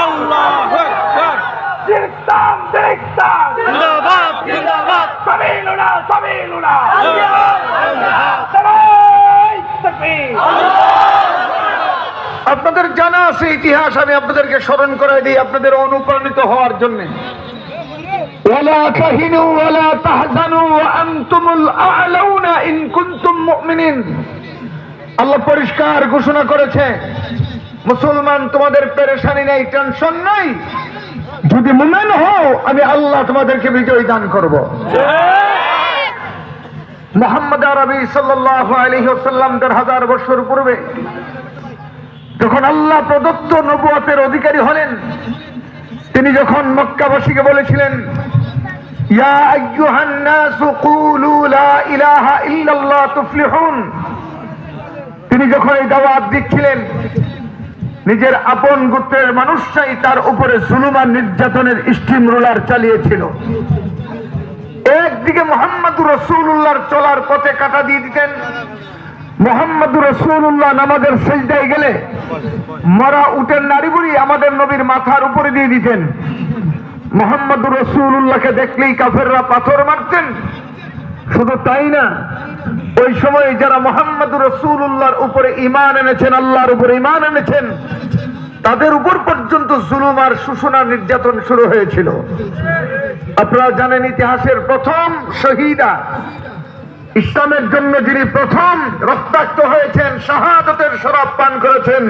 আল্লাহু আকবার। জিন্দাবাদ জিন্দাবাদ জিন্দাবাদ জিন্দাবাদ। সাবিলুনা সাবিলুনা আপনাদের জানা আছে ইতিহাস, আমি আপনাদেরকে স্মরণ করাই দিই আপনাদের অনুপ্রাণিত হওয়ার জন্য। ওয়ালা তাহিনু ওয়ালা তাহজানু ওয়া আনতুমুল আ'লাউনা ইন কুনতুম মুমিনিন। আল্লাহ পরিষ্কার ঘোষণা করেছে, মুসলমান তোমাদের পেরেশানি নাই, টেনশন নাই, যদি মুমিন হও আমি আল্লাহ তোমাদেরকে বিজয় দান করব। মুহাম্মদ আরবি সাল্লাল্লাহু আলাইহি ওয়াসাল্লাম 1000 বছর পূর্বে যখন আল্লাহ প্রদত্ত নবুয়তের অধিকারী হলেন, তিনি যখন মক্কাবাসীকে বলেছিলেন, ইয়া আইয়ুহান নাসু কুলু লা ইলাহা ইল্লাল্লাহ তুফলিহুন, তিনি যখন এই দাওয়াত দিচ্ছিলেন, নিজের আপন গোত্রের মানুষরাই তার উপরে জুলুম আর নির্যাতনের স্টিম রোলার চালিয়েছিল। একদিকে মুহাম্মদুর রাসূলুল্লাহর চলার পথে কাঁটা দিয়ে দিতেন, মুহাম্মদুর রাসূলুল্লাহ নামাজের সিজদায় গেলে মরা উটের নাড়ি বুড়ি আমাদের নবীর মাথার উপরে দিয়ে দিতেন। মুহাম্মদুর রাসূলুল্লাহকে দেখলেই কাফেররা পাথর মারতেন। শুধু তাই না, ওই সময় যারা মুহাম্মদুর রাসূলুল্লাহর উপরে ঈমান এনেছেন, আল্লাহর উপরে ঈমান এনেছেন, তাদের উপর পর্যন্ত জুলুম আর শোষণ আর নির্যাতন শুরু হয়েছিল। আপনারা জানেন ইতিহাসের প্রথম শহীদা, ইসলামের জন্য যিনি প্রথম রক্তাক্ত হয়েছেন, শাহাদাতের শরাব পান করেছেন,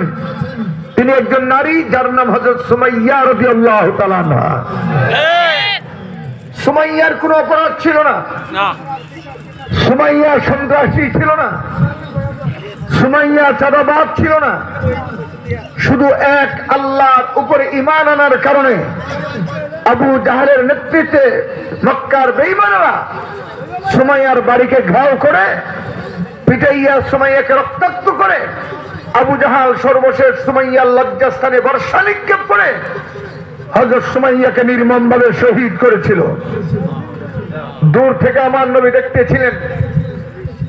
তিনি একজন নারী, যার নাম হযরত সুমাইয়া রাদিয়াল্লাহু তাআলা আনহা। সুমাইয়ার কোনো অপরাধ ছিল না, সুমাইয়া সন্ত্রাসী ছিল না, সুমাইয়া চাঁদাবাজ ছিল না। শুধু এক আল্লাহর উপরে ঈমান আনার কারণে আবু জাহেলের নেতৃত্বে মক্কার বেঈমানরা সুমাইয়ার বাড়িকে ঘাও করে পিটাইয়া সুমাইয়াকে রক্তাক্ত করে আবু জাহাল সর্বশেষ সুমাইয়ার লজ্জাস্থানে বর্ষা নিক্ষেপ করে হযরত সুমাইয়াকে নির্মমভাবে শহীদ করেছিল। দূর থেকে আমার নবী দেখতেছিলেন,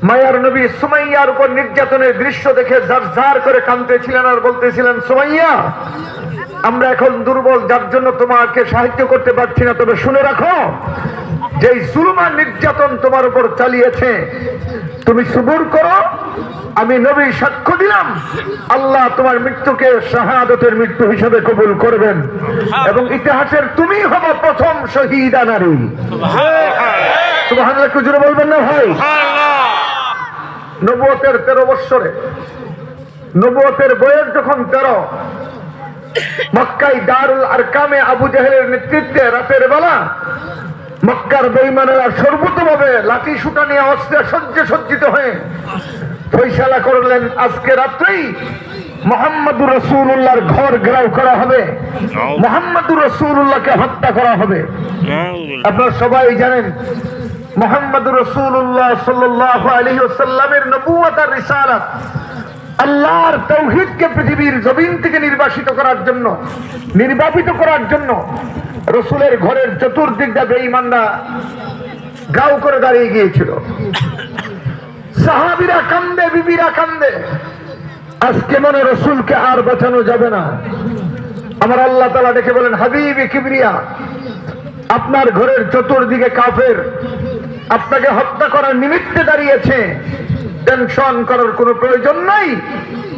মায়ার নবী সুমাইয়ার উপর নির্যাতনের দৃশ্য দেখে জারজার করে কাঁদতেছিলেন আর বলতেছিলেন, সুমাইয়া, আমরা এখন দুর্বল, যার জন্য তোমাকে সাহায্য করতে পারছি না, তবে শুনে রাখো, যে জুলুম আর নির্যাতন তোমার উপর চালিয়েছে, তুমি সবুর করো, আমি নবী সাক্ষ্য দিলাম আল্লাহ তোমার মৃত্যুকে শাহাদাতের মৃত্যু হিসেবে কবুল করবেন, এবং ইতিহাসের তুমি হবে প্রথম শহীদা নারী। সুবহানাল্লাহ, একটু জোরে বলবেন না ভাই? নবুয়তের 13 বৎসরে, নবুয়তের বয়স যখন 13, মক্কায় দারুল আরকামে আবু জাহেলের নেতৃত্বে রাতের বেলা মক্কার বেঈমানেরা সর্বতভাবে লাঠি সুটা নিয়ে অস্ত্রে সজ্জিত হয়ে ফয়সালা করলেন, আজকে রাত্রেই মুহাম্মদুর রাসূলুল্লাহর ঘর ঘেরাও করা হবে, মুহাম্মদুর রাসূলুল্লাহকে হত্যা করা হবে। আপনারা সবাই জানেন মুহাম্মদুর রাসূলুল্লাহ সাল্লাল্লাহু আলাইহি ওয়াসাল্লামের নবুয়ত আর রিসালাত, আল্লাহর তাওহীদকে পৃথিবীর জমিন থেকে নির্বাসিত করার জন্য, নির্বাপিত করার জন্য রাসূলের ঘরের চতুর্দিকটা বেঈমানরা গাও করে দাঁড়িয়ে গিয়েছিল। সাহাবীরা কান্দে, বিবিরা কান্দে, আজকে মনে রাসূলকে আর বাঁচানো যাবে না। আমার আল্লাহ তাআলা ডেকে বলেন, হাবিবি কিবরিয়া, আপনার ঘরের চতুর্দিকে কাফের আপনাকে হত্যা করার নিমিত্তে দাঁড়িয়েছে, টেনশন করার কোনো প্রয়োজন নাই,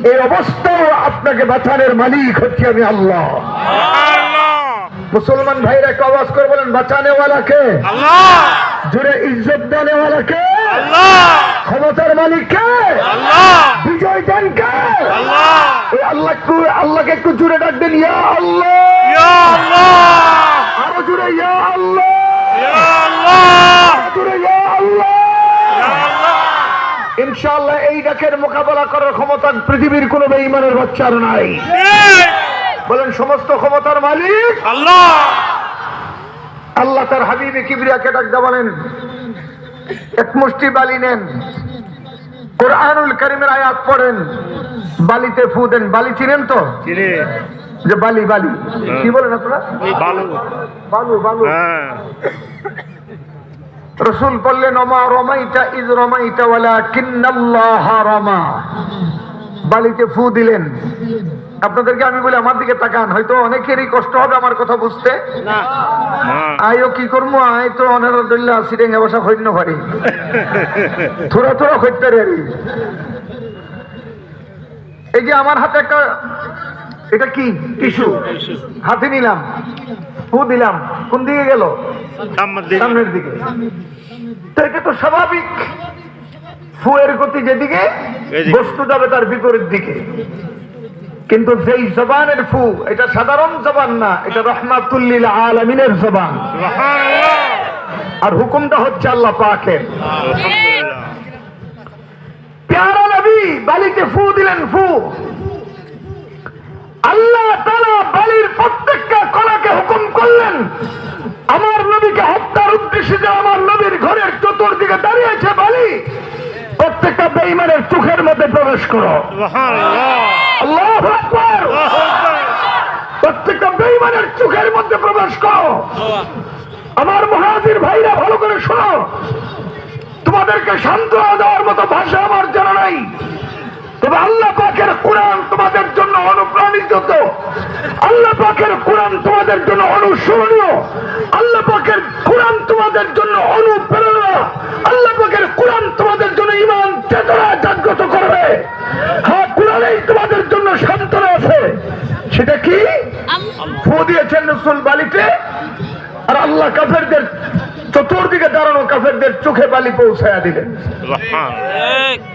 এই অবস্থাও আপনাকে বাঁচানোর মালিক হচ্ছে আমি আল্লাহ। মুসলমান ভাইরা একটু আওয়াজ করে বলেন, বাঁচানে ওয়ালা কে? আল্লাহ। জুড়ে ইজ্জত দেনে ওয়ালা কে? আল্লাহ। ক্ষমতার মালিক কে? আল্লাহ। বিজয় দেন কে? আল্লাহ। ওই আল্লাহকে একটু জুড়ে ডাকবেন, ইয়া আল্লাহ, ইয়া আল্লাহ, আরো জুড়ে ইয়া আল্লাহ, ইয়া আল্লাহ, আরো জুড়ে ইয়া আল্লাহ। ইয়া আল্লাহ। ইনশাআল্লাহ এই ডাকের মোকাবেলা করার ক্ষমতা পৃথিবীর কোন বেঈমানের বাচ্চার নাই। বলেন, সমস্ত ক্ষমতার মালিক আল্লাহ। আল্লাহ তার হাবিবে কিবরিয়াকে ডাক দা বলেন, এক মুষ্টি বালি নেন, কোরআনুল কারীমের আয়াত পড়েন, বালিতে ফু দেন। বালি চিনেন তো? যে বালি, বালি কি বলেন আপনারা? বালু। বালু, বালু। রাসূল বললেন, ওমা রমাইতা ইয রমাইতা ওয়ালাকিন্নাল্লাহ রামা। বালিতে ফু দিলেন। আপনাদেরকে আমি বলি আমার দিকে তাকান, হয়তো অনেকেরই কষ্ট হবে আমার কথা বুঝতে। আইও কি করবো, আয় তো অনারদুল্লাহ সিরেঙ্গা বসা হইন্য পারি, থোড়া থোড়া হইতে পারি। এই যে আমার হাতে একটা, এটা কি টিস্যু হাতে নিলাম, ফু দিলাম, কোন দিকে গেল? সামনের দিকে। তো এটা তো স্বাভাবিক, ফুয়ের গতি যেদিকে বস্তু যাবে তার বিপরীত দিকে। কিন্তু যেই জবানের ফু, এটা সাধারণ জবান না, এটা রহমাতুল লিল আলামিনের জবান। আর হুকুমটা হচ্ছে আল্লাহ পাকের। প্যারা নবী বালিতে ফু দিলেন, ফু। আল্লাহ তাআলা বালির প্রত্যেকটা কণাকে হুকুম করলেন, আমার নবীকে হত্যার উদ্দেশ্যে যে আমার নবীর ঘরের চতুর্দিকে দাঁড়িয়েছে বালি, প্রত্যেকটা বেঈমানের চোখের মধ্যে প্রবেশ করো। আল্লাহু আকবার। প্রত্যেকটা বেঈমানের চোখের মধ্যে প্রবেশ করো। আমার মুহাজির ভাইরা ভালো করে শোনো, তোমাদেরকে সান্ত্বনা দেওয়ার মতো ভাষা আমার জানা নাই, তবে আল্লাহ পাকের কোরআন তোমাদের জন্য অনুপ্রাণিত, আল্লাহ পাকের কোরআন তোমাদের জন্য অনুসরণীয়, আল্লাহ পাকের কোরআন তোমাদের জন্য অনুপ্রেরণা, আল্লাহ পাকের কোরআন তোমাদের জন্য ঈমান চেতনা জাগ্রত করবে। হ্যাঁ, কোরআনেই তোমাদের জন্য সান্ত্বনা আছে। সেটা কি? ফু দিয়েছেন রাসূল বালিতে, আর আল্লাহ কাফেরদের চতুর্দিকে দাঁড়ানো কাফেরদের চোখে বালি পৌঁছায়া দিলেন।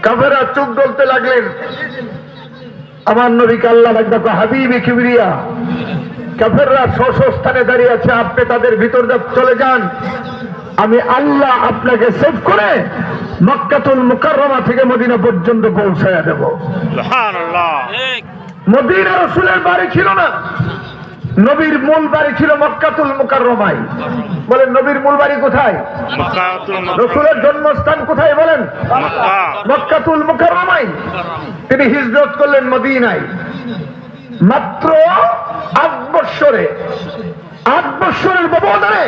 কাফেররা চোখ ডলতে লাগলেন। আমার নবীকে আল্লাহ ডাকতো হাবিবে কিবরিয়া। কাফেররা স্ব স্থানে দাঁড়িয়ে আছে, আপনি তাদের ভিতর চলে যান, আমি আল্লাহ আপনাকে সেভ করে মক্কাতুল মুকাররমা থেকে মদিনা পর্যন্ত পৌঁছায়া দেব। মদিনা রাসূলের বাড়ি ছিল না, নবীর মূল বাড়ি ছিল মক্কাতুল মুকাররমায়। বলেন নবীর মূল বাড়ি কোথায়? রাসূলের জন্মস্থান কোথায় বলেন? মক্কাতুল মুকাররমায়। তিনি হিজরত করলেন মদিনায়। মাত্র 8 বৎসরের ব্যবধানে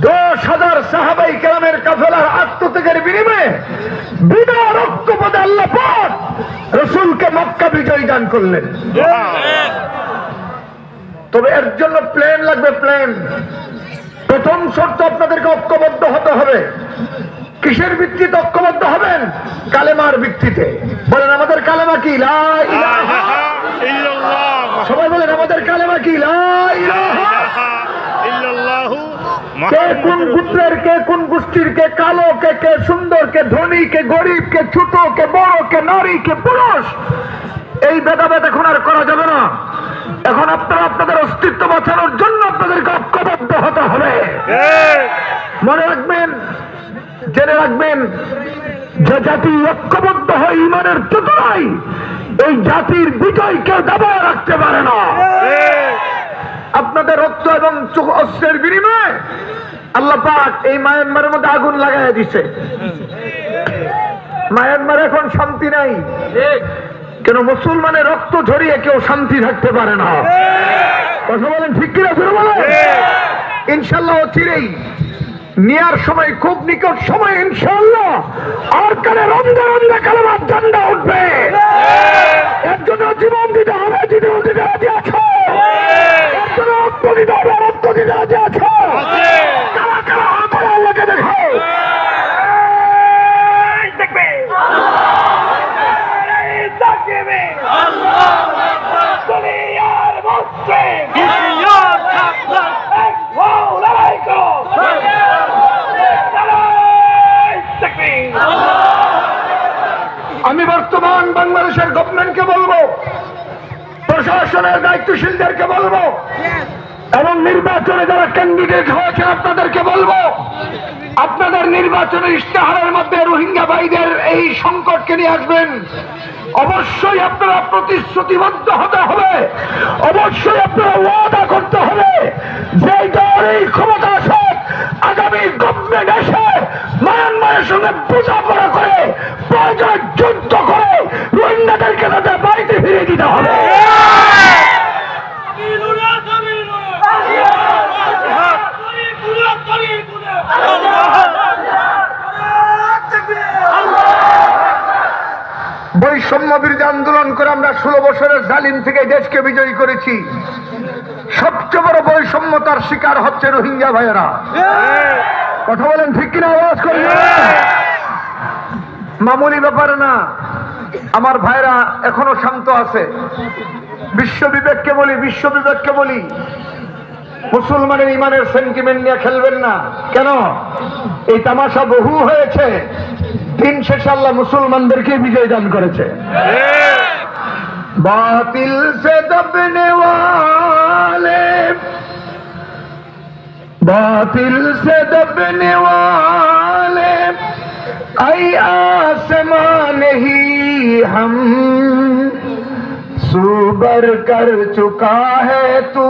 10,000 সাহাবায়ে কেরামের কাফেলার আত্মত্যাগের বিনিময়ে বিনা রক্তপাতে আল্লাহ পাক রাসূলকে মক্কা বিজয় দান করলেন। তবে এর জন্য প্লেন লাগবে, প্লেন। প্রথম শর্ত, আপনাদেরকে ঐক্যবদ্ধ হতে হবে। কিসের ভিত্তিতে ঐক্যবদ্ধ হবেন? কালেমার ভিত্তিতে। বলেন আমাদের কালেমা কি? লা ইলাহা ইল্লাল্লাহ। সবাই বলেন আমাদের কালেমা কি? লা ইলাহা ইল্লাল্লাহ। কে কোন গোত্রের, কে কোন গোষ্ঠীর, কে কালো, কে সুন্দর, কে ধনী, কে গরিব, কে ছোট, কে বড়, কে নারী, কে পুরুষ, এই ভেদাভেদ এখন আর করা যাবে না। এখন আপনারা আপনাদের অস্তিত্ব বাঁচানোর জন্য আপনাদেরকে ঐক্যবদ্ধ হতে হবে। মনে রাখবেন, জেনে রাখবেন, যে জাতি ঐক্যবদ্ধ হয় ঈমানের চেতনায়, এই জাতির বিজয় কেউ দাবায় রাখতে পারে না। আপনাদের রক্ত এবং অস্ত্রের বিনিময়ে আল্লাহ পাক এই মায়ানমারের মধ্যে আগুন লাগাইয়া দিছে। মায়ানমারে এখন শান্তি নাই, কেন? মুসলমানের রক্ত ঝরিয়ে কেউ শান্তি থাকতে পারে না। কথা বলেন ঠিক কিনা? শুনে বলেন। ইনশাল্লাহ অচিরেই নেয়ার সময়, খুব নিকট সময় ইনশাল্লাহ আর কানে রমজা রমজা কালেমার ঝান্ডা উঠবে। এর জন্য জীবন দিতে হবে, জীবন দিতে রাজি আছো? এর জন্য রক্ত দিতে হবে, রক্ত দিতে রাজি আছো? কারা কারা হাত আল্লাহকে দেখো। দেখবে আমি বর্তমান বাংলাদেশের গভর্নমেন্টকে বলবো, প্রশাসনের দায়িত্বশীলদেরকে বলবো, এবং নির্বাচনে যারা ক্যান্ডিডেট হয়েছে আপনাদেরকে বলবো, আপনাদের নির্বাচনের ইশতেহারের মধ্যে রোহিঙ্গা ভাইদের এই সংকটকে নিয়ে আসবেন। অবশ্যই আপনারা প্রতিশ্রুতিবদ্ধ হতে হবে, অবশ্যই আপনারা ওয়াদা করতে হবে যে দল এই ক্ষমতা আসে, আগামী গভর্নমেন্ট এসে মায়ানমারের সঙ্গে বোঝাপড়া করে, প্রয়োজন যুদ্ধ করে রোহিঙ্গাদেরকে তাদের বাড়িতে ফিরিয়ে দিতে হবে। বৈষম্য বিরোধী আন্দোলন করে আমরা 16 বছরের জালিম থেকে দেশকে বিজয়ী করেছি। সবচেয়ে বড় বৈষম্যতার শিকার হচ্ছে রোহিঙ্গা ভাইয়েরা। কথা বলেন ঠিক কিনা? আওয়াজ করেন। মামুলি ব্যাপার না। আমার ভাইরা এখনো শান্ত আছে। বিশ্ব বিবেককে বলি মুসলমানের ইমানের সেন্টিমেন্ট নিয়ে খেলবেন না। কেন? এই তামাশা বহু হয়েছে, দিন শেষে আল্লাহ মুসলমানদেরকে বিজয় দান করেছে। বাতিল সে দবনে ওয়ালে, बातिल से दबने वाले आई आसमान ही हम सुबर कर चुका है तू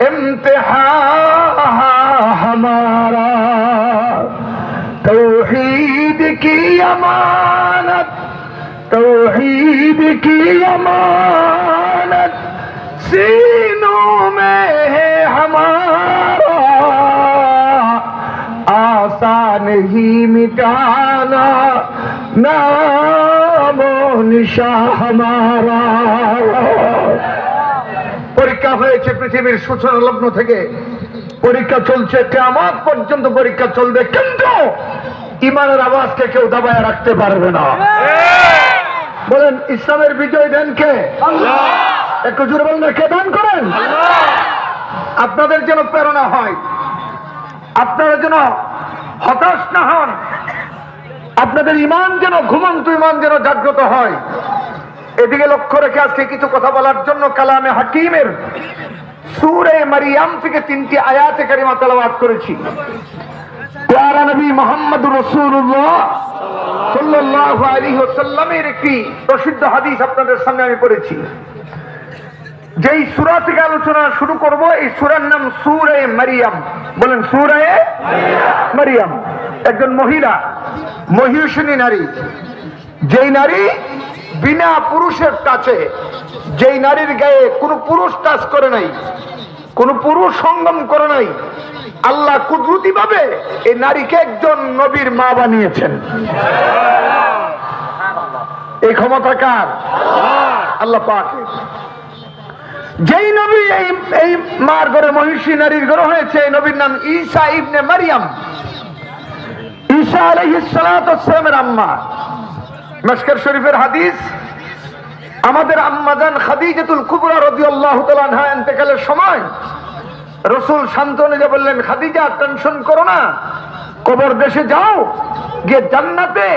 इम्तिहान हमारा तौहीद की अमानत सीनों में है हमारा आसान ही मिटाना नामो निशा हमारा। পরীক্ষা হয়েছে পৃথিবীর সূচনা লগ্ন থেকে, পরীক্ষা চলছে, কিয়ামত পর্যন্ত পরীক্ষা চলবে, কিন্তু ইমানের আওয়াজকে কেউ দাবায় রাখতে পারবে না। বলেন ইসলামের বিজয় দেন কে? আল্লাহ। একটু জোরে বলেন, কে দান করেন? আপনাদের যেন প্রেরণা হয়, আপনারা যেন হতাশ না হন, আপনাদের ইমান যেন ঘুমন্ত ইমান যেন জাগ্রত হয়, এদিকে লক্ষ্য রেখে আজকে কিছু কথা বলার জন্য কালামে হাকিমের সূরা মারিয়াম থেকে 3টি আয়াতে কারিমা তেলাওয়াত করেছি। প্যারা নবী মুহাম্মদুর রাসূলুল্লাহ সাল্লাল্লাহু আলাইহি ওয়াসাল্লামের একটি প্রসিদ্ধ হাদিস আপনাদের সামনে আমি পড়েছি। যেই সূরা থেকে আলোচনা শুরু করব, এই সূরার নাম সূরা মারিয়াম। বলেন সূরা মারিয়াম। একজন মহিলা, মহিষিনী নারী, যেই নারী বিনা পুরুষের কাছে, যেই নারীর গায়ে কোনো পুরুষ টাচ করে নাই, কোনো পুরুষ সঙ্গম করে নাই, আল্লাহ কুদরতি ভাবে এই নারীকে একজন নবীর মা বানিয়েছেন। এই ক্ষমতা কার? আল্লাহ পাকের। যেই নবী এই মার ঘরে, মহিষী নারীর ঘরে হয়েছে, এই নবীর নাম ঈসা ইবনে মারিয়াম। ঈসা আলাইহিস সালাতু ওয়াস সালামের আম্মা। মিশকাত শরীফের হাদিস, আমাদের আম্মাজান খাদিজাতুল কুবরা রাদিয়াল্লাহু তাআলা আনহা ইন্তেকালের সময় রাসূল সান্ত্বনা দিয়ে বললেন, খাদিজা টেনশন করো না, কবর দেশে যাও, গিয়ে জান্নাতে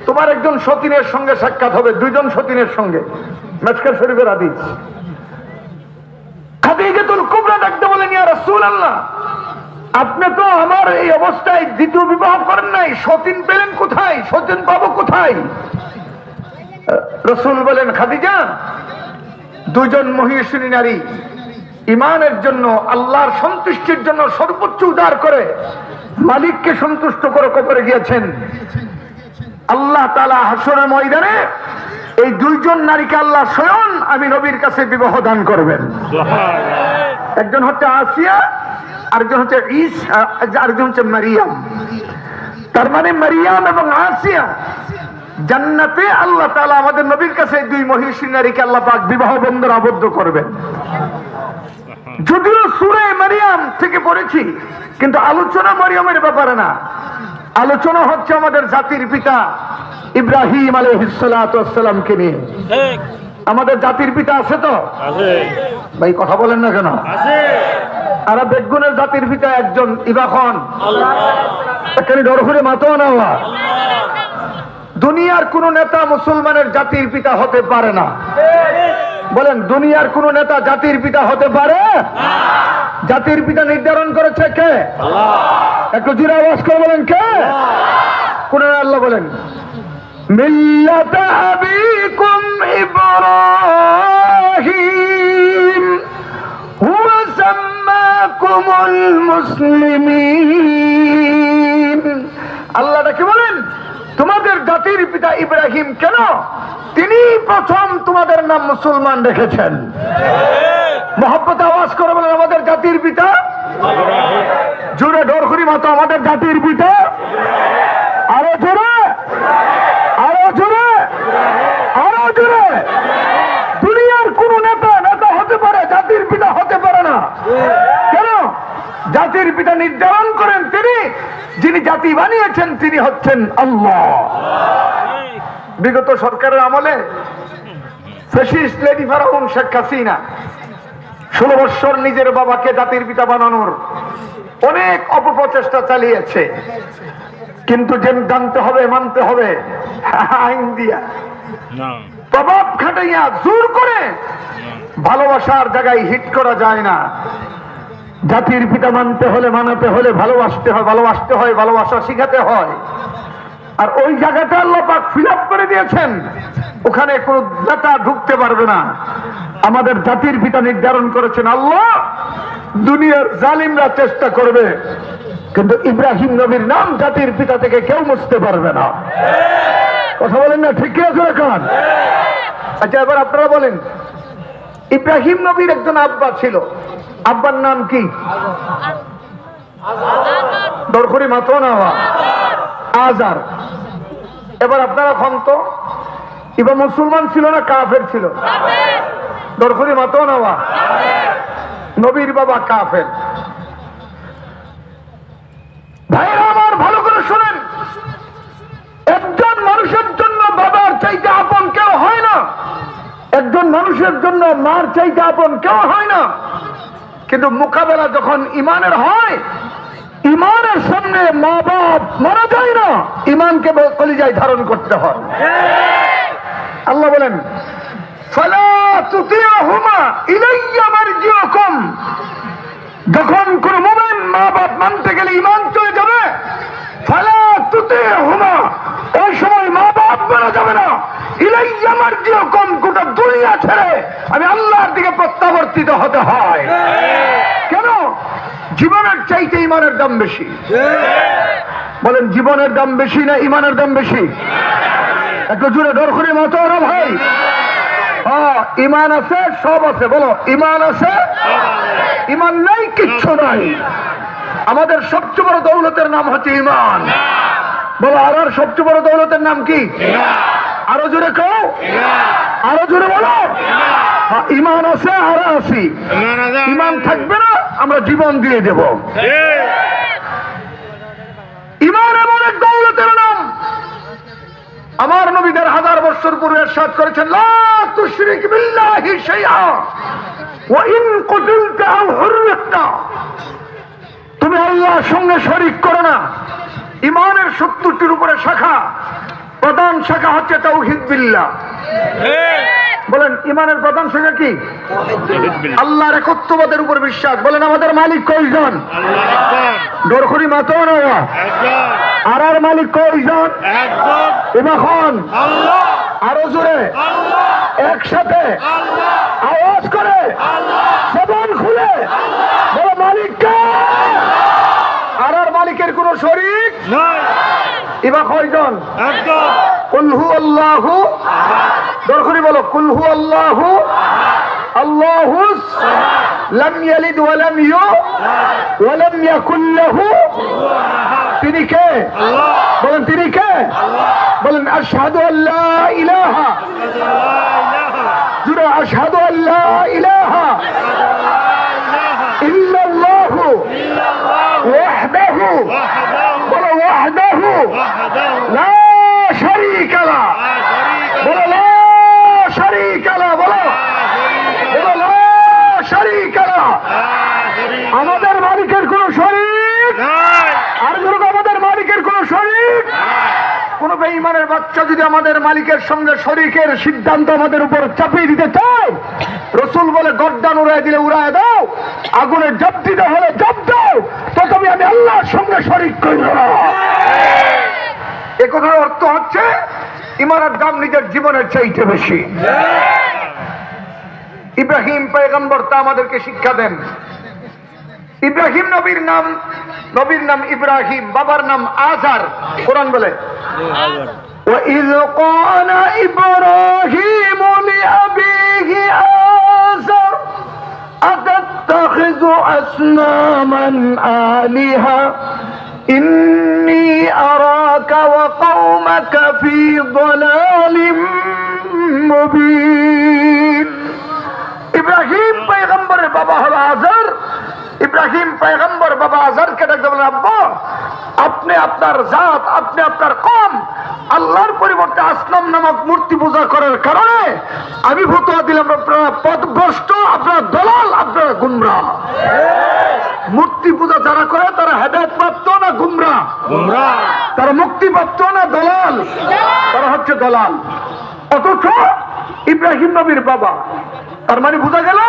তোমার একজন সতীনের সঙ্গে সাক্ষাৎ হবে, 2 জন সতীনের সঙ্গে। মিশকাত শরীফের হাদিস। খাদিজাতুল কুবরা ডাকতে বলেন, ইয়া রাসূলুল্লাহ, আপনি তো আমার এই অবস্থায় দ্বিতীয় বিবাহ করেন নাই, সতীন পেলেন কোথায়? সতীন পাবো কোথায়? রাসূল বলেন, খাদিজা, 2 জন মহিষিনী নারী ইমানের জন্য, আল্লাহর সন্তুষ্টির জন্য সর্বোচ্চ উদার করে মালিককে সন্তুষ্ট করে কবরে গিয়েছেন। আল্লাহ তাআলা হাসরের ময়দানে এই 2 জন নারীকে আল্লাহ স্বয়ং আমি নবীর কাছে বিবাহ দান করবেন। একজন হচ্ছে আসিয়া, আরেকজন হচ্ছে ঈসা, আরেকজন হচ্ছে মারিয়াম। তার মানে মারিয়াম এবং আসিয়া জান্নাতে আল্লাহ তাআলা আমাদের নবীর কাছে 2 মহিষী নারীকে আল্লাহ পাক বিবাহ বন্ধনে আবদ্ধ করবেন। যদিও সূরা মারিয়াম থেকে পড়েছি, কিন্তু আলোচনা মারিয়ামের ব্যাপারে না, আলোচনা হচ্ছে আমাদের জাতির পিতা ইব্রাহিম আলাইহিস সালাতু ওয়াস সালামকে নিয়ে। আমাদের জাতির পিতা আছে তো? আছে। ভাই কথা বলেন না কেন? আছে। আর বেগুনের জাতির পিতা একজন, ইবাখন আল্লাহ। এখানে ডর করে মাথাও না। দুনিয়ার কোন নেতা মুসলমানের জাতির পিতা হতে পারে না। বলেন, দুনিয়ার কোন নেতা জাতির পিতা হতে পারে? জাতির পিতা নির্ধারণ করেছে কে? আল্লাহ। একটু জোরে আওয়াজ করে বলেন, কে? কোরআনে আল্লাহ বলেন, মিল্লাতা আবিকুম ইব্রাহিম হুয়া সাম্মাকুমুল মুসলিমিন। আল্লাহ কি বলেন? তোমাদের জাতির পিতা ইব্রাহিম কেন? তিনি প্রথম তোমাদের নাম মুসলমান রেখেছেন। মহব্বত আওয়াজ করে বলেন, আমাদের জাতির পিতা। জোরে ডর করি মাতো, আমাদের জাতির পিতা। আরো জোরে, আরো জোরে, আরো নির্ধারণ করেন তিনি, যিনি জাতি বানিয়েছেন তিনি হচ্ছেন আল্লাহ। বিগত সরকারের আমলে ফ্যাসিস্ট লেডি ফেরাউন শেখ হাসিনা 16 বৎসর নিজের বাবাকে জাতির পিতা বানানোর অনেক অপপ্রচেষ্টা চালিয়েছে, কিন্তু জানতে হবে, মানতে হবে, আইন দিয়া প্রভাব খাটাইয়া জোর করে ভালোবাসার জায়গায় হিট করা যায় না। জাতির পিতা মানতে হলে, মানাতে হলে ভালোবাসতে হয়, ভালোবাসতে হয়, ভালোবাসা শিখাতে হয়। আর ওই জায়গাটা আল্লাহ পাক ফিল আপ করে দিয়েছেন, ওখানে কোন নেতা ঢুকতে পারবে না। আমাদের জাতির পিতা নির্ধারণ করেছেন আল্লাহ, দুনিয়ার জালিমরা চেষ্টা করবে, কিন্তু ইব্রাহিম নবীর নাম জাতির পিতা থেকে কেউ মুছতে পারবে না। কথা বলেন না, ঠিক আছে এখন? আচ্ছা, এবার আপনারা বলেন, ইব্রাহিম নবীর একজন আব্বা ছিল, আব্বার নাম কি? দরখরি মাতো না আজার। এবার আপনারা খন তো, এবার মুসলমান ছিল না কাফের ছিল? দরখরি মাতো না নবীর বাবা কাফের। ভাইরা আমার, ভালো করে শুনেন, একজন মানুষের জন্য বাবার চাইতে আপন কেউ হয় না, একজন মানুষের জন্য মার চাইতে আপন কেউ হয় না। কিন্তু মোকাবেলা যখন ইমানের হয়, ইমানের সামনে মা বাপ মারা যায় না, ইমানকে কলিজায় ধারণ করতে হয়। আল্লাহ বলেন, ফালা তুতিউহুমা ইলাইয়া মারজিউকুম, যখন কোন মুমিন মা বাপ মানতে গেলে ইমান চলে যাবে, ফালা তুতিউহুমা, ওই সময় মা বাপ মারা যাবে না, ইলাইয়া মারজিউকুম, গোটা দুনিয়া ছেড়ে আমি আল্লাহর দিকে প্রত্যাবর্তিত হতে হয়। কেন? জীবনের চাইতে ইমানের দাম বেশি। বলেন, জীবনের দাম বেশি না ইমানের দাম বেশি? একটু জুড়ে দরকারি মতো না ভাই? ইমান আছে, সব আছে। বলো, ইমান আছে, ইমান নাই কিচ্ছু নাই। আমাদের সবচেয়ে বড় দৌলতের নাম হচ্ছে ইমান। বলো, আর সবচেয়ে বড় দৌলতের নাম কি? আরো জোরে কও, আরো জোরে বলো। ইমান আছে, আর আছি। ইমান থাকবে না, আমরা জীবন দিয়ে দেব। ইমান এমন এক দৌলতের নাম, আমার নবী 1000 বছর পূর্বে ইরশাদ করেছেন, লা তুশরিক বিল্লাহি শাইআ ওয়া ইন কুতিলতা আও হুররিকতা, তুমি আল্লাহর সঙ্গে শরীক করো না। ইমানের 70টির উপরে শাখা, প্রধান শাখা হচ্ছে তাওহীদ বিল্লাহ। বলেন, ইমানের প্রধান শাখা কি? আল্লাহর একত্ববাদের উপর বিশ্বাস। বলেন, আমাদের মালিক কয়জন? দরখরি মাতো না আর মালিক কয়জন? এখন আরো জোরে একসাথে আওয়াজ করে জবান খুলে বলো, মালিক কে? আর মালিকের কোন শরীক এবার কয়জন? কুল হু আল্লাহু, দরকারি বলো, কুল হু আল্লাহু আল্লাহু লাম ইয়ালিদ ওয়া লাম ইউলাদ ওয়া লাম ইয়াকুল লাহু, তিনি কে? বলেন, তিনি কে? বলেন, আশহাদু আল্লা ইলাহা, জুরা আশহাদু আল্লা ইলাহা ইল্লাল্লাহু ওয়াহদাহু, বলো ওয়াহদাহু লা শারীকা লাহু, বলো লা শারীকা লাহু, বলো লা শারীকা লাহু। আমাদের মালিকের কোন শরীক নাই। আর যখন আমাদের মালিকের কোন শরীক, কোন বেঈমানের বাচ্চা যদি আমাদের মালিকের সঙ্গে শরীকের সিদ্ধান্ত আমাদের উপর চাপিয়ে দিতে চায়, রাসূল বলে, গর্দান উড়ায় দিলে উড়ায় দাও, আগুনে জাপ দিতে হলে জাপ দাও, তবে আমি আল্লাহর সঙ্গে শরীক করব না। এ কথার অর্থ হচ্ছে ইমানের দাম নিজের জীবনের চাইতে বেশি। ইব্রাহিম পয়গম্বর তা আমাদেরকে শিক্ষা দেন। ইব্রাহিম নবীর নাম ইব্রাহিম, বাবার নাম আজার। কোরআন বলে, وَإِذْ قَالَ إِبْرَاهِيمُ لِأَبِيهِ آزَرَ أَتَتَّخِذُ أَصْنَامًا آلِهَةً إِنِّي أَرَاكَ وَقَوْمَكَ فِي ضَلَالٍ مُبِينٍ। ইব্রাহিম পয়গম্বরের বাবা হলো আজার, ইব্রাহিম পয়গম্বর বাবা আজহারকে ডাকতে বলেন, আব্বা আপনি আপনার জাত, আপনি আপনার কওম আল্লাহর পরিবর্তে আসনাম নামক মূর্তি পূজা করার কারণে আমি ফতোয়া দিলাম আপনারা পথভ্রষ্ট, আপনারা দলাল, আপনারা গুমরাহ। মূর্তি পূজা যারা করে তারা হেদায়েত প্রাপ্ত না গুমরাহ? গুমরাহ। তারা মুক্তি প্রাপ্ত না দলাল? তারা হচ্ছে দলাল। অথচ ইব্রাহিম নবীর বাবা, তার মানে বোঝা গেল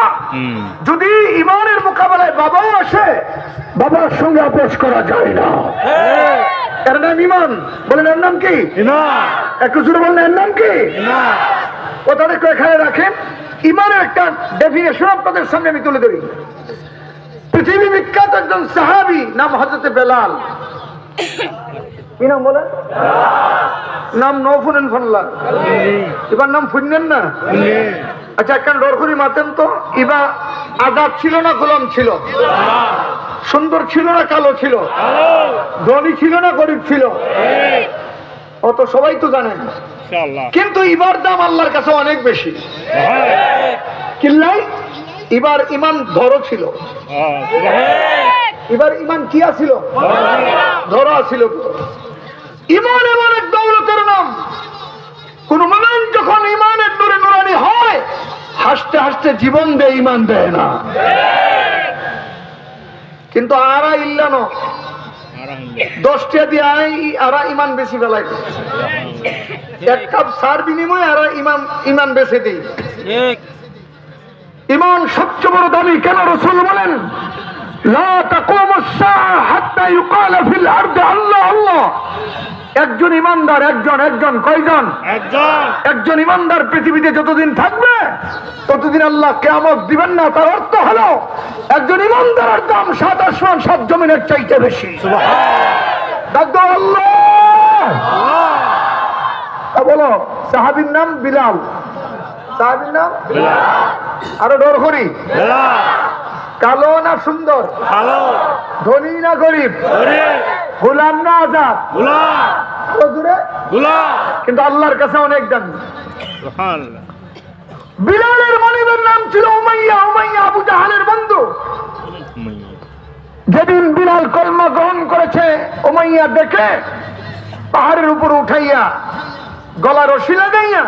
যদি ইমানের মোকাবেলায় বাবাও আসে, বাবার সঙ্গে আপোষ করা যায় না। এর নাম ইমান। বলেন এর নাম কি? একটু জোরে বলেন এর নাম কি? কথাটা একটু এখানে রাখেন। ইমানের একটা ডেফিনেশন আপনাদের সামনে আমি তুলে ধরি। পৃথিবী বিখ্যাত একজন সাহাবী, নাম হযরত বেলাল। কি নাম বলেন? নাম নৌফুন ফাল্লা। এবার নাম শুনলেন না? আচ্ছা একখান ডরখুরি মাতেন তো। এবার আজাদ ছিল না গোলাম ছিল? সুন্দর ছিল না কালো ছিল? ধনী ছিল না গরিব ছিল? অত সবাই তো জানেন। কিন্তু এবার দাম আল্লাহর কাছে অনেক বেশি। কিল্লাই এবার ইমান ধরো ছিল। এবার ইমান কি আছিল? ধরা ছিল। ইমান এমন এক দৌলতের নাম, কোন মুমিন যখন ইমানের নূরে নুরানি হয় হাসতে হাসতে জীবন দেয়, ইমান দেয় না। কিন্তু আরা ইল্লানো 10 টাকা দিয়ে আরা ইমান বেশি বেলায়, এক কাপ সার বিনিময়ে আরা ইমান বেশি দেই। ইমান সবচেয়ে বড় দামি। কেন রাসূল বলেন লা তাকুমুস সাআ হাত্তা ইউকালা ফিল আরদি আল্লাহ আল্লাহ। একজন ইমানদার, একজন কয়জন? একজন ইমানদার পৃথিবীতে যতদিন থাকবে ততদিন আল্লাহ কিয়ামত দিবেন না। তার অর্থ হলো একজন ইমানদারের দাম 7 আসমান 7 জমিনের চাইতে বেশি। সুবহানাল্লাহ। আল্লাহ বলো। সাহাবীর নাম বিলাল। সাহাবীর নাম আরো ডর করি। কালো না সুন্দর? ধনী না গরিব? গোলাম না আজাদ? কিন্তু আল্লাহর কাছে অনেক দাম। বিলালের মালিকের নাম ছিল উমাইয়া। উমাইয়া আবু জাহালের বন্ধু। যেদিন বিলাল কলমা গ্রহণ করেছে, উমাইয়া দেখে পাহাড়ের উপর উঠাইয়া গলা রশি লাগাইয়া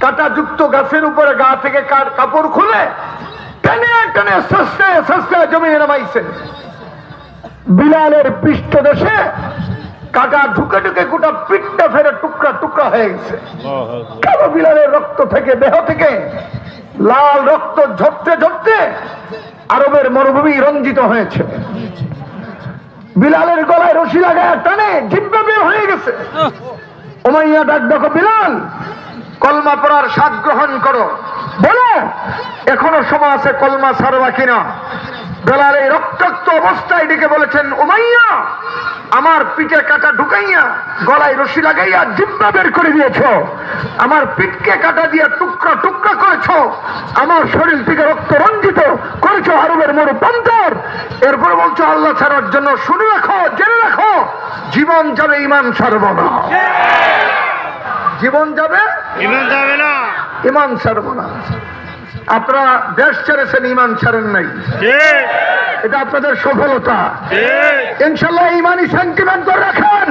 কাটা যুক্ত গাছের উপরে গা থেকে কাপড় খুলে টেনে টেনে সস্তে সস্তে জমিয়ে নামাইছে। বিলালের পৃষ্ঠদেশে কাটা ঢুকে ঢুকে গোটা পিঠটা ফেরে টুকরা টুকরা হয়ে গেছে। কালো বিলালের রক্ত থেকে, দেহ থেকে লাল রক্ত ঝরতে ঝরতে আরবের মরুভূমি রঞ্জিত হয়েছে। বিলালের গলায় রশি লাগায় টানে জিহ্বা বের হয়ে গেছে। উমাইয়া ডাক দেখো বিলাল, কলমা পড়ার স্বাদ গ্রহণ করো, বলো এখনো সময় আছে কলমা ছাড়বা কিনা। বেলাল এই রক্তাক্ত অবস্থায় ডেকে বলেছেন, উমাইয়া আমার পিঠে কাটা ঢুকাইয়া গলায় রশি লাগাইয়া জিহ্বা বের করে দিয়েছো, আমার পিঠকে কাটা দিয়ে টুকরা টুকরা করেছো, আমার শরীর থেকে রক্ত রঞ্জিত করেছো আরবের মরু প্রান্তর। এরপরে বলছো আল্লাহ ছাড়ার জন্য। শুনে রাখো, জেনে রাখো, জীবন যাবে ইমান ছাড়ব না। জীবন যাবে, ইমান যাবে না। ইমান ছাড়ব না। আপনারা দেশ ছেড়েছেন, ইমান ছাড়েন নাই, এটা আপনাদের সফলতা। ইনশাল্লাহ ইমানি সেন্টিমেন্ট করে রাখেন,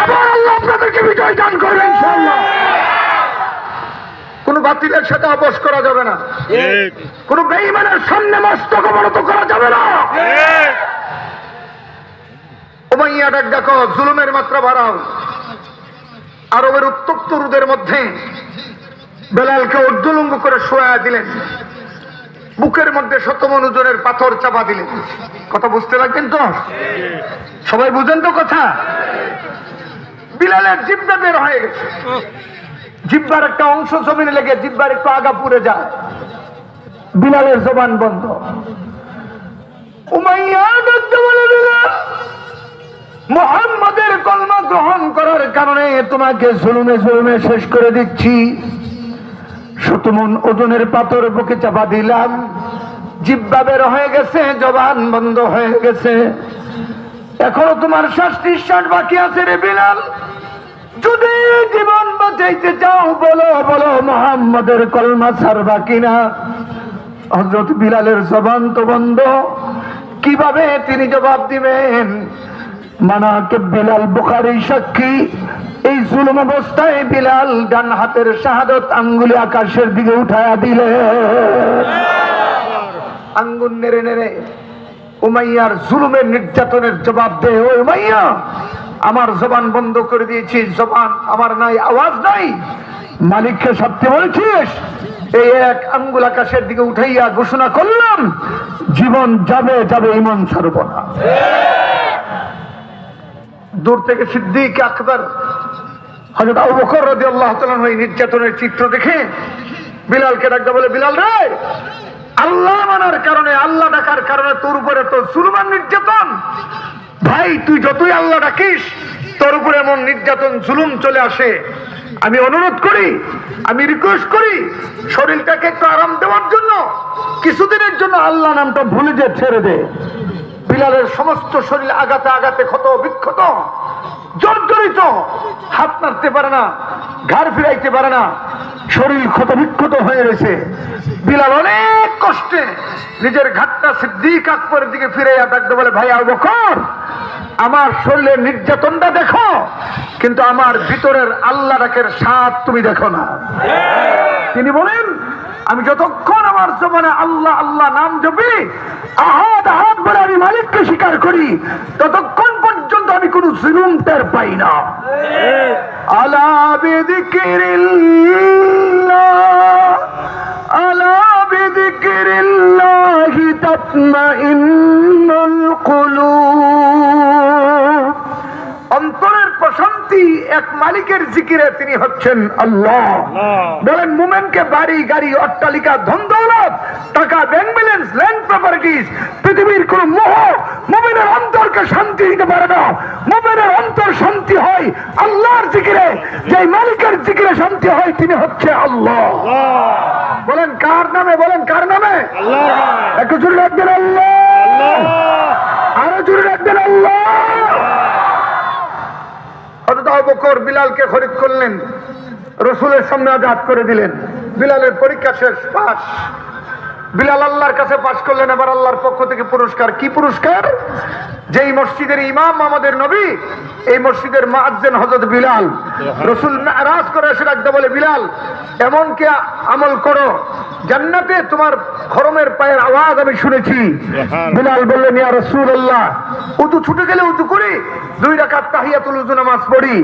আবার আল্লাহ আপনাদেরকে বিজয় দান করবেন ইনশাল্লাহ। কোন বাতিলের সাথে আপোষ করা যাবে না, কোন বেঈমানের সামনে মস্তক অবনত করা যাবে না। উমাইয়া ডাক ডাকো, জুলুমের মাত্রা বাড়াও। আরবের উত্তপ্ত রোদের মধ্যে বেলালকে উর্দুলঙ্গ করে শোয়া দিলেন, বুকের মধ্যে 100 মণ ওজনের পাথর চাপা দিলেন। কথা বুঝতে লাগবেন তো? সবাই বুঝেন তো কথা? বিলালের জিহ্বা বের হয়ে গেছে। জিহ্বার একটা অংশ জমিনে লেগে জিহ্বার একটু আগা পুড়ে যায়। বিলালের জবান বন্ধ। উমাইয়া ডাকতে বলে, বিলাল মুহাম্মাদের কলমা গ্রহণ করার কারণে তোমাকে জুলুমে জুলুমে শেষ করে দিচ্ছি। 100 মণ ওজনের পাথর বুকে চাপা দিলাম, জিহ্বা বের হয়ে গেছে, জবান বন্ধ হয়ে গেছে। এখনো তোমার শ্বাস নিঃশ্বাস বাকি আছে রে বিলাল। যদি জীবন বাঁচাইতে চাও বলো, বলো মুহাম্মাদের কলমা ছাড়বা কিনা। হযরত বিলালের জবান তো বন্ধ, কিভাবে তিনি জবাব দিবেন? মানাকিব বিলাল, বুখারী সাক্ষী। এই জুলুম অবস্থায় বিলাল ডান হাতের শাহাদত আঙ্গুলে আকাশের দিকে উঠায়া দিলে, আঙ্গুল নেড়ে নেড়ে উমাইয়ার জুলুমের নির্যাতনের জবাব দেয়। ও উমাইয়া, আমার জবান বন্ধ করে দিয়েছি, জবান আমার নাই, আওয়াজ নাই, মালিককে সত্যি বলেছিস? এই এক আঙ্গুল আকাশের দিকে উঠাইয়া ঘোষণা করলাম, জীবন যাবে যাবে, ঈমান ছাড়ব না। দূর থেকে সিদ্দিক আকবর হযরত আবু বকর রাদিয়াল্লাহু তাআলা এই নির্যাতনের চিত্র দেখে বিলালকে ডাকতে বলে, বিলাল রে, আল্লাহ মানার কারণে, আল্লাহ ডাকার কারণে তোর উপরে তো জুলুম আর নির্যাতন। ভাই, তুই যতই আল্লাহ ডাকিস তোর উপরে এমন নির্যাতন জুলুম চলে আসে। আমি অনুরোধ করি, আমি রিকোয়েস্ট করি, শরীরটাকে একটু আরাম দেওয়ার জন্য কিছুদিনের জন্য আল্লাহ নামটা ভুলে যে ছেড়ে দে। বিলালের সমস্ত শরীর আঘাতে আঘাতে ক্ষত বিক্ষত, জর্জরিত, হাত নাড়তে পারে না, ঘাড় ফিরাইতে পারে না, শরীর ক্ষত বিক্ষত হয়ে রয়েছে। বিলাল অনেক কষ্টে নিজের ঘাটটা সিদ্দিক আকবরের দিকে ফিরাইয়া ডাকতে বলে, ভাই আবু বকর, আমার শরীরের নির্যাতনটা দেখো, কিন্তু আমার ভিতরের আল্লাহ ডাকের স্বাদ তুমি দেখো না। তিনি বলেন, আমি যতক্ষণ আমার জবানে আল্লাহ আল্লাহ নাম জপি, আহাদ আহাদ বলে আমি মালিককে স্বীকার করি, ততক্ষণ পর্যন্ত আমি কোন জুলুম টের পাই না। আলা বিযিকিরিল্লাহ, আলা বিযিকিরিল্লাহি তাতমাইন্নুল কুলুব। অন্তরের প্রশান্তি এক মালিকের জিকিরে, তিনি হচ্ছেন আল্লাহ। বলেন, মুমিনকে বাড়ি গাড়ি অট্টালিকা ধন দৌলত টাকা ব্যাংক ব্যালেন্স ল্যান্ড প্রপার্টিজ পৃথিবীর কোন মোহ মুমিনের অন্তরকে শান্তি দিতে পারে না। মুমিনের অন্তর শান্তি হয় আল্লাহর জিকিরে। যে মালিকের জিকিরে শান্তি হয় তিনি হচ্ছে আল্লাহ। বলেন কার নামে? বলেন কার নামে? আল্লাহর নামে। একটু জোরে রাখবেন আল্লাহ, আরো জোরে রাখবেন আল্লাহ। হযরত আবু বকর বিলালকে খরিদ করলেন, রাসূলের সামনে আযাদ করে দিলেন। বিলালের পরীক্ষা শেষ, পাস। বিলাল আল্লাহর কাছে পাস করলেন। এবার আল্লাহর পক্ষ থেকে পুরস্কার। কি পুরস্কার? যেই মসজিদের ইমাম আমাদের নবী, এই মসজিদের মুয়াজ্জিন হযরত বিলাল। রাসূল মেরাজ করে এসে ডাকতে বলে, বিলাল, এমন কি আমল করো জান্নাতে তোমার খরমের পায়ের আওয়াজ আমি শুনেছি। বিলাল বললেন, ইয়া রাসূলুল্লাহ, উযু ছুটে গেলে উযু করি, 2 রাকাত তাহিয়াতুল উযু নামাজ পড়ি।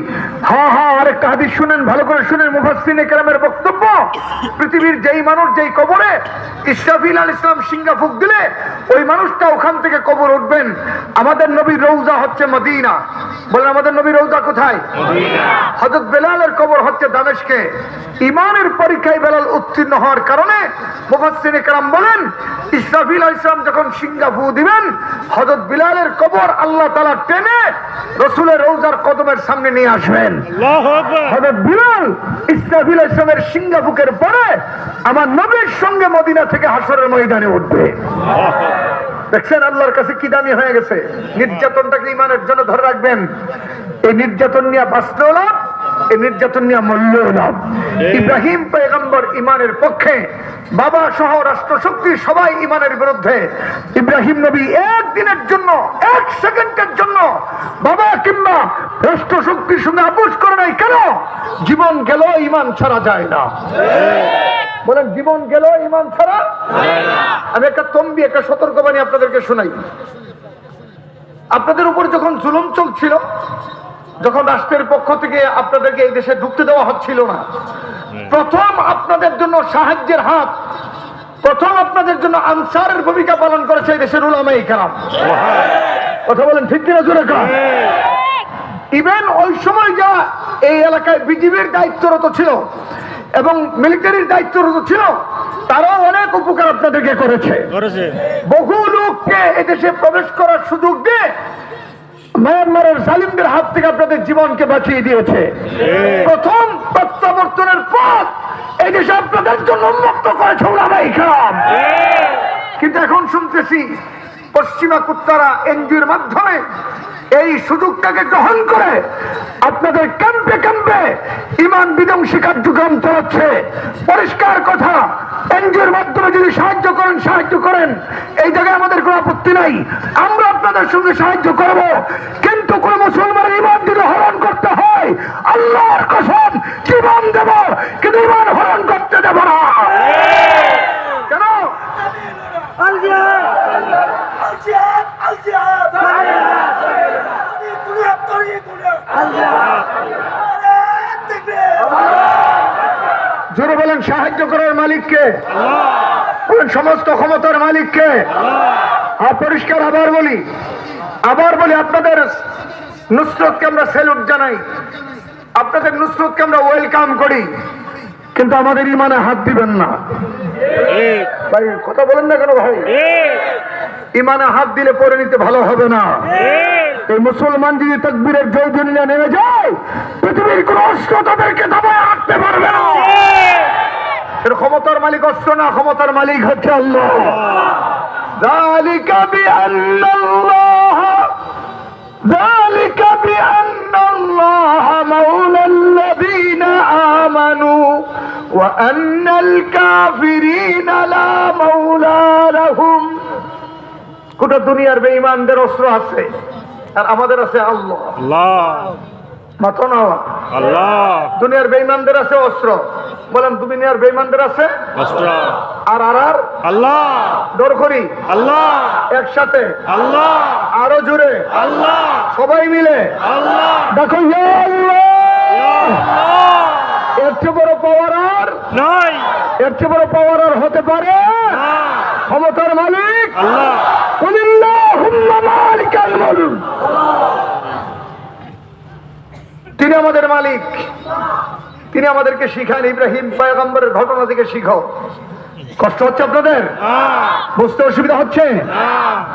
হ্যাঁ হ্যাঁ, আরেকটা হাদিস শুনেন, ভালো করে শুনেন, মুফাসসিরিনে কেরামের বক্তব্য। পৃথিবীর যেই মানুষ যেই কবরে ইসরাফিল আলাইহিস সালাম সিংহা ফুঁক দিলে ওই মানুষটা ওখান থেকে কবর উঠবেন। আমাদের নবীর রওজা হচ্ছে মদিনা। বলেন, আমাদের নবীর রওজা কোথায়? মদিনা। হযরত বেলালের কবর হচ্ছে দামেস্কে। ঈমানের পরীক্ষায় বেলাল উত্তীর্ণ হওয়ার কারণে মুফাসসিরিনে কেরাম বলেন, ইসরাফিল আলাইহিস সালাম যখন সিংহা ফুঁক দিবেন, হযরত বিলালের কবর আল্লাহ তাআলা টেনে রাসূলের রওজার কদমের সামনে নিয়ে আসবেন। আল্লাহু আকবার। হযরত বিলাল ইসরাফিল আলাইহিস সালামের সিংহা ফুঁকের পরে আমার নবীর সঙ্গে মদিনা থেকে হাসরের ময়দানে উঠবে। দেখছেন আল্লাহর কাছে কি দামি হয়ে গেছে। নির্যাতনটাকে ঈমানের জন্য ধরে রাখবেন। এই নির্যাতন নিয়ে বাঁচলেও লাভ, এই নির্যাতন নিয়ে মরলেও লাভ। ইব্রাহিম পয়গম্বর ঈমানের পক্ষে, বাবা সহ রাষ্ট্রশক্তি সবাই ঈমানের বিরুদ্ধে। ইব্রাহিম নবী একদিনের জন্য, 1 সেকেন্ডের জন্য বাবা কিংবা রাষ্ট্রশক্তির সঙ্গে আপোষ করে নাই। কেন? জীবন গেল, ঈমান ছাড়া যায় না। বলেন, জীবন গেল, ঈমান ছাড়া যায় না। আমি একটা তম্বি, একটা সতর্কবাণী আপনাদেরকে শোনাই। আপনাদের উপর যখন জুলুম চলছিল, যখন রাষ্ট্রের পক্ষ থেকে আপনাদেরকে এই দেশে ঢুকতে দেওয়া হচ্ছিল না, প্রথম আপনাদের জন্য সাহায্যের হাত, প্রথম আপনাদের জন্য আনসারের ভূমিকা পালন করেছে এই দেশের উলামায়ে কেরাম। কথা বলেন ঠিক কিনা? জোরে কান। ইভেন ওই সময় যা এই এলাকায় বিজিবির দায়িত্বরত ছিল এবং মিলিটারির দায়িত্বরত ছিল, তারাও অনেক উপকার আপনাদেরকে করেছে। বহু লোককে এদেশে প্রবেশ করার সুযোগ দিয়ে মায়ানমারের জালিমদের হাত থেকে আপনাদের জীবনকে বাঁচিয়ে দিয়েছে। প্রথম প্রত্যাবর্তনের পর এই দেশে আপনাদের জন্য উন্মুক্ত করেছে উলামায়ে কেরাম। কিন্তু এখন শুনতেছি পশ্চিমা কুত্তারা এনজিওর মাধ্যমে এই সুযোগটাকে গ্রহণ করে আপনাদের ক্যাম্পে ক্যাম্পে ঈমান বিধ্বংসী কার্যক্রম চালাচ্ছে। পরিষ্কার কথা, এনজিওর মাধ্যমে যদি সাহায্য করেন, এই জায়গায় আমাদের কোনো আপত্তি নাই, আমরা আপনাদের সঙ্গে সাহায্য করব। কিন্তু কোন মুসলমানের ইমান যদি হরণ করতে হয়, আল্লাহর কসম জীবন দেব, কিন্তু ইমান হরণ করতে দেব না। কেন? জোরে বলেন, সাহায্য করার মালিককে বলেন, সমস্ত ক্ষমতার মালিককে। পরিষ্কার আবার বলি, আপনাদের নুসরতকে আমরা স্যালুট জানাই, আপনাদের নুসরতকে আমরা ওয়েলকাম করি, কিন্তু আমাদের ইমানে হাত দিবেন না। ভাই কথা বলেন না কেন ভাই? ইমানে হাত দিলে পরে নিতে ভালো হবে না। এই মুসলমান যদি তাকবীরের জয়ধ্বনি না নেমে যায়, পৃথিবীর কোন অস্ত্র তাদেরকে দাবায় রাখতে পারবে না। এর ক্ষমতার মালিক অস্ত্র না, ক্ষমতার মালিক হচ্ছে আল্লাহ। যালিকা বিআন্নাল্লাহা মাওলাল্লাযীনা আমানু ওয়া আন্নাল কাফিরিনা লা মাওলা লাহুম। গোটা দুনিয়ার বেঈমানদের অস্ত্র আছে, আর আমাদের আছে আল্লাহ। মাথা নাওয়া আল্লাহ। দুনিয়ার বেঈমানদের আছে অস্ত্র, বলেন দুনিয়ার বেঈমানদের আছে অস্ত্র, আর আল্লাহ। ডর করি আল্লাহ, একসাথে আল্লাহ, আরো জোরে আল্লাহ, সবাই মিলে আল্লাহ। দেখো ইয়া আল্লাহ, এর চেয়ে বড় পাওয়ার আর নাই, এর চেয়ে বড় পাওয়ার আর হতে পারে না। ক্ষমতার মালিক আল্লাহ। কুলিল্লাহুম্মা মালিকাল মুলক, তিনি আমাদের মালিক, তিনি আমাদেরকে শিখান। ইব্রাহিম পয়গম্বরের ঘটনা থেকে শিখো। কষ্ট হচ্ছে আপনাদের? বুঝতে অসুবিধা হচ্ছে?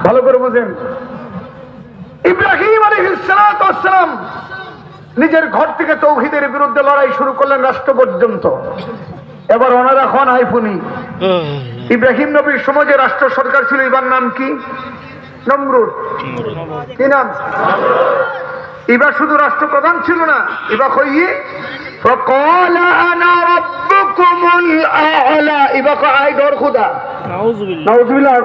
ভালো করে বুঝেন। ইব্রাহিম আলাইহিস সালাম নিজের ঘর থেকে তাওহীদের বিরুদ্ধে লড়াই শুরু করলেন রাষ্ট্র পর্যন্ত। এবার ওনারা খন আইফুনি। ইব্রাহিম নবীর সমাজে রাষ্ট্র সরকার ছিল, এবার নাম কি? নমরুদ। কি নাম? এবার শুধু রাষ্ট্রপ্রধান ছিল না, এবার হইয়ে فقال انا ربكم الاعلى, এবার আই ডর খোদা। নাউজুবিল্লাহ।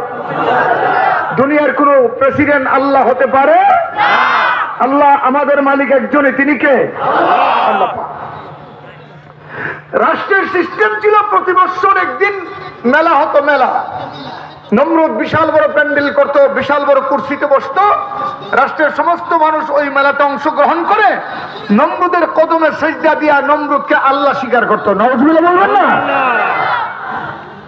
দুনিয়ার কোন প্রেসিডেন্ট আল্লাহ হতে পারে না। আল্লাহ আমাদের মালিক একজনই, তিনি কে? আল্লাহ। রাষ্ট্রের সিস্টেম ছিল প্রতি বছর একদিন মেলা হতো, মেলা। নমরুদ বিশাল বড় প্যান্ডেল করত, বিশাল বড় কুরসিতে বসত, রাষ্ট্রের সমস্ত মানুষ ওই মেলাতে অংশগ্রহণ করে নমরুদের কদমে সিজদা দিয়া নমরুদকে আল্লাহ স্বীকার করত। নাউজুবিল্লাহ বলবেন না?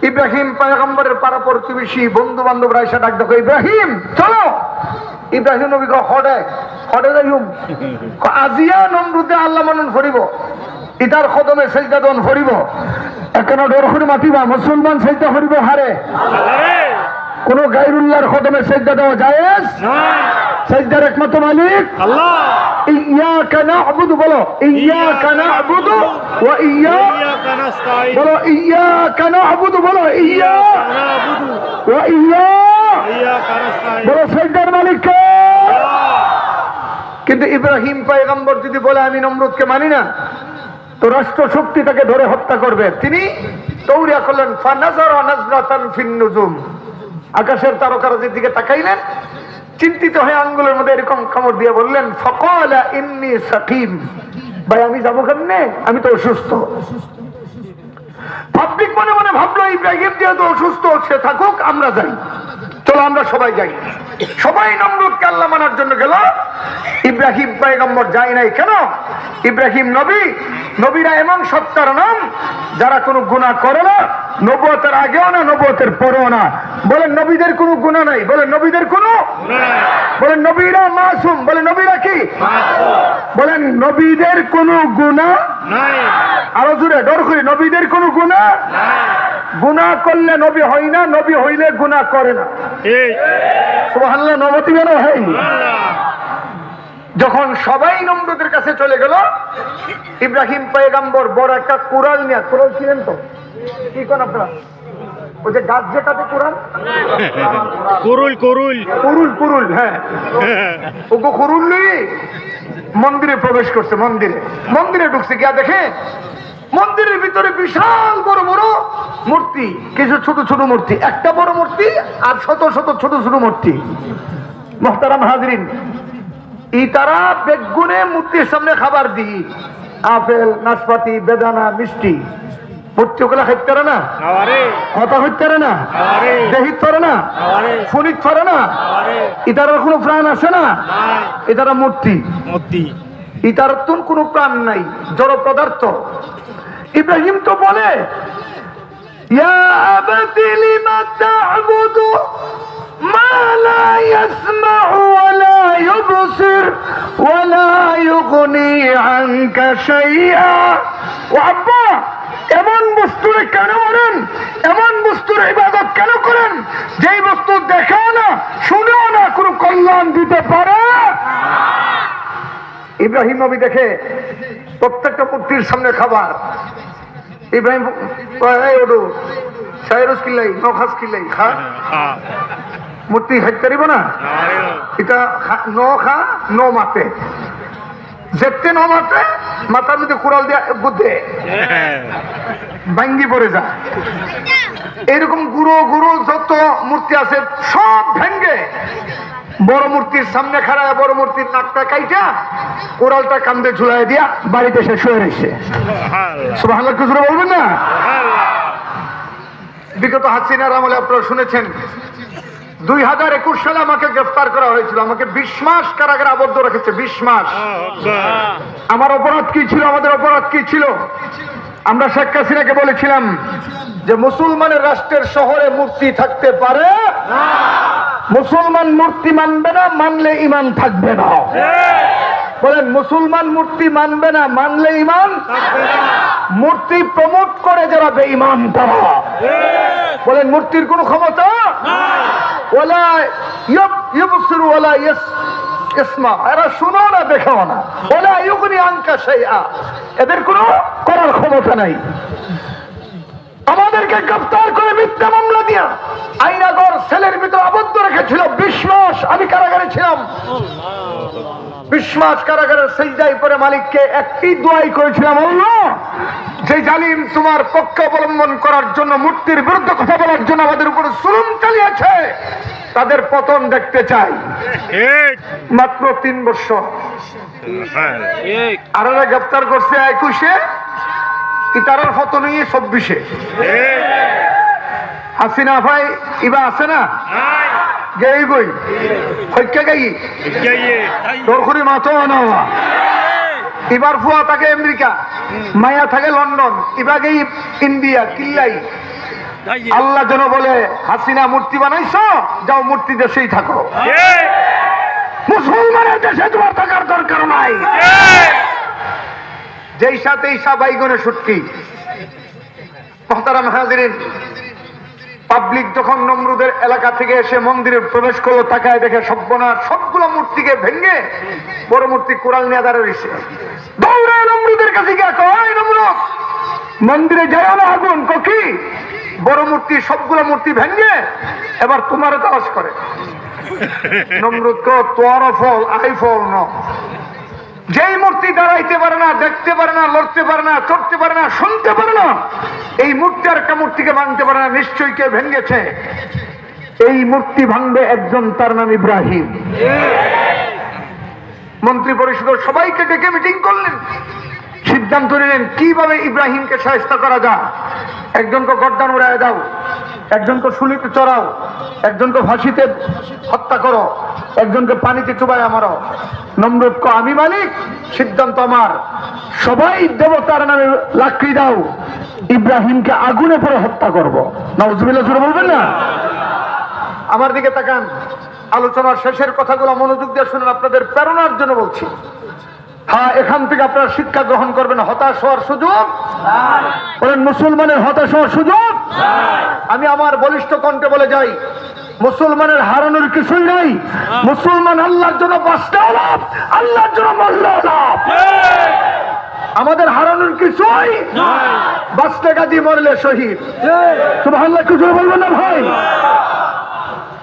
ইব্রাহিম পয়গম্বরের পাড়া প্রতিবেশী বন্ধু বান্ধবরা এসে ডাক দেখো, ইব্রাহিম চলো। ইব্রাহিম নবী হডে যাইম, আজিয়া নমরুদে আল্লাহ মানুন ফরিব, ইটার কদমে সিজদা দন ফরিব। এখানে ডর করে মাতিবা, মুসলমান সিজদা ফরিব হারে। কোন গায়রুল্লাহর কদমে সিজদা দেওয়া জায়েজ নয়। সিজদার একমাত্র মালিক আল্লাহ। ইয়াকা না'বুদু, বলো ইয়াকা না'বুদু ওয়া ইয়াকা নাস্তাঈন, বলো ইয়াকা না'বুদু, বলো ইয়াকা না'বুদু ওয়া ইয়াকা নাস্তাঈন, বলো সিজদার মালিক কে? কিন্তু ইব্রাহিম পয়গম্বর যদি বলে আমি নমরুদকে মানি না, তো রাষ্ট্র শক্তি তাকে ধরে হত্যা করবে। তিনি দৌড়িয়া করলেন, ফানাজারা নাজরাতান ফিন নুজুম, আকাশের তারকারাজির দিকে তাকাইলেন, চিন্তিত হয়ে আঙ্গুলের মধ্যে এরকম কামড় দিয়ে বললেন, ফাকালা ইন্নী সাকিম, ভাই আমি যাবো কেমনে, আমি তো অসুস্থ। পাবলিক মনে মনে ভাবলো ইব্রাহিম যেহেতু অসুস্থ, সে থাকুক, আমরা যাই, চলো আমরা সবাই যাই। সবাই নমরুদকে আল্লাহ মানার জন্য গেল, ইব্রাহিম পয়গম্বর যায় নাই। কেন? ইব্রাহিম নবী, নবীরা এমন সত্তার নাম যারা কোনো গুনাহ করে না, নবুয়তের আগেও না, নবুয়তের পরেও না। বলেন নবীদের কোনো গুনাহ নাই, বলেন নবীদের কোনো, বলেন নবীরা মাসুম, বলেন নবীরা কি বলেন নবীদের কোনো গুনাহ নাই। আরো জোরে ডর করি, নবীদের কোনো গুনাহ নাই। গুনাহ করলে নবী হয় না, নবী হইলে গুনাহ করে না। সুবহানাল্লাহ। নবতী বের হয়। যখন সবাই নমরুদের কাছে চলে গেল, ইব্রাহিম পয়গম্বর বড় একটা কুড়াল নিয়ে, কুড়াল ছিলেন তো কি কোন আপনারা, ওই যে গাছ যেটাতে কুড়াল, কুরুল, হ্যাঁ, ওগো কুরুল নিয়ে মন্দিরে প্রবেশ করছে। মন্দিরে ঢুকছে, গিয়া দেখে মন্দিরের ভিতরে বিশাল বড় বড় মূর্তি, কিছু ছোট ছোট মূর্তি, একটা বড় মূর্তি আর শত শত ছোট ছোট মূর্তি। মুহতারাম হাজরিন, তারা বেগুনে মূর্তির সামনে খাবার দিই, আপেল, নাশপাতি, বেদানা, মিষ্টি। মূর্তি ওগুলা খাইতে পারে না, কথা হইতে পারে না, দেহিত পারে না, ফনিত পারে না, ইতার কোনো প্রাণ আছে না, ইতারা মূর্তি। ইতার কোনো প্রাণ নাই, জড় পদার্থ। ইব্রাহিম তো বলে, ইয়া আবাতি লিমা তা'বুদু মা লা ইয়াসমা'ু ওয়া লা ইউবসির ওয়া লা ইউগনি আনকা শাইআ। ও আব্বা, এমন বস্তুরে কেন মানেন, এমন বস্তুর ইবাদত কেন করেন যেই বস্তু দেখাও না, শুনেও না, কোনো কল্যাণ দিতে পারে? ইব্রাহিম নবী দেখে প্রত্যেকটা মূর্তির সামনে খাবার। ইব্রাহিম ওডু সাইরুস কিল্লাই নখাস কিল্লাই খা, মূর্তি খাইতে পারিব না, এটা ন খা ন মাতে, যেতে ন মাতে, মাথার মধ্যে কুড়াল দিয়ে বুদ্ধে ভাঙ্গি পড়ে যায়। এরকম গুরু গুরু যত মূর্তি আছে সব ভেঙ্গে বড় মূর্তির সামনে খাড়ায়, বড় মূর্তির নাকটা কাইটা কোরালটা কান্দে ঝুলাই দিয়া বাড়িতে শেষ হয়ে রয়েছে। সুবহানাল্লাহ কিছু বলবেন না? বিগত হাসিনার আমলে আপনারা শুনেছেন 2021 সালে আমাকে গ্রেফতার করা হয়েছিল, আমাকে 20 মাস কারাগারে আবদ্ধ রেখেছে। 20 মাস। আমার অপরাধ কি ছিল? আমাদের অপরাধ কি ছিল? আমরা শেখ হাসিনাকে বলেছিলাম যে মুসলমানের রাষ্ট্রের শহরে মূর্তি থাকতে পারে, মুসলমান মূর্তি মানবে না, মানলে ইমান থাকবে না। বলেন, মুসলমান মূর্তি মানবে না, মানলে ইমান থাকবে না। মূর্তি প্রমোট করে যারা বেঈমান তারা। বলেন, মূর্তির কোনো ক্ষমতা নাই। ওয়ালা ইউবসিরু ওয়ালা ইসমা, এরা শুনো না, দেখাও না। ওয়ালা ইউগনি আনকা শাইআ, এদের কোনো করার ক্ষমতা নাই। আমাদেরকে গ্রেফতার করে মিথ্যা মামলা দিয়া আইনাগর সেলের ভিতর আবদ্ধ রেখেছিল 20 মাস। আমি কারাগারে ছিলাম 20 মাস কারাগারের সিজদায় পড়ে মালিককে একটি দোয়াই করেছিলাম, আল্লাহ, যে জালিম তোমার পক্ষ অবলম্বন করার জন্য, মূর্তির বিরুদ্ধে কথা বলার জন্য আমাদের উপরে জুলুম চালিয়েছে, তাদের পতন দেখতে চাই। মাত্র 3 বছর। আর গ্রেফতার করছে 21-এ, ইতারার পতন নিয়ে 24-এ। হাসিনা ভাই ইবা আছে না, গেই গই হইকে গাই তোর খুরি মাতো না। এবার ফুয়া থাকে আমেরিকা, মায়া থাকে লন্ডন, এবার গেই ইন্ডিয়া কিল্লাই। আল্লাহ যেন বলে, হাসিনা মূর্তি বানাইছো, যাও মূর্তি দেশেই থাকো, মুসলমানের দেশে তোমার থাকার দরকার নাই। যেই সাথে ঈসা বাইগনে সুটকি। মুহতারাম হাজিরিন, পাবলিক যখন নমরুদের এলাকা থেকে এসে মন্দিরে প্রবেশ করলো, তাকায় দেখে সর্বনাশ, সবগুলো মূর্তিকে ভেঙে বড় মূর্তি কোরাল নিয়ে দাঁড়িয়ে রয়েছে। দৌড়ে নমরুদের কাছে গিয়ে কয়, নমরুদ, মন্দিরে যায় না আগুন। কি বড় মূর্তি, সবগুলো মূর্তি ভেঙে এবার তোমারও তালাশ করে। নমরুদ কো, তোর ফল আই ফল ন। যেই মূর্তি দাঁড়াইতে পারে না, দেখতে পারে না, লড়তে পারে না, চড়তে পারে না, শুনতে পারে না, এই মূর্তি আর একটা মূর্তিকে ভাঙতে পারে না, নিশ্চয়ই কে ভেঙেছে। এই মূর্তি ভাঙবে একজন, তার নাম ইব্রাহিম। মন্ত্রী পরিষদের সবাইকে ডেকে মিটিং করলেন, সিদ্ধান্ত নিলেন কিভাবে ইব্রাহিমকে শায়েস্তা করা যায়। একজনকে গর্দান উড়ায় দাও, একজনকে শুলিতে চড়াও, একজনকে ফাঁসিতে হত্যা করো, একজনকে পানিতে চুবাইয়া মারো। নমরুদ কো, আমি মালিক, সিদ্ধান্ত আমার। সবাই দেবতার নামে লাকড়ি দাও, ইব্রাহিমকে আগুনে পরে হত্যা করবো। নাউজুবিল্লাহ জোরে বলবেন না? আমার দিকে তাকান, আলোচনার শেষের কথাগুলো মনোযোগ দিয়ে শুনেন, আপনাদের প্রেরণার জন্য বলছি। হ্যাঁ, এখান থেকে আপনারা শিক্ষা গ্রহণ করবেন। হতাশ হওয়ার সুযোগ বলেন, মুসলমানের হতাশ হওয়ার সুযোগ। আমি আমার বলিষ্ঠ কণ্ঠে বলে যাই, মুসলমানের হারানোর কিছুই নাই। মুসলমান আল্লাহর জন্য বাঁচলেও লাভ, আল্লাহর জন্য মরলেও লাভ। আমাদের হারানোর কিছুই বাঁচলে গাজী, মরলে শহীদ। সুবহানাল্লাহ কিছু বলবেন না ভাই?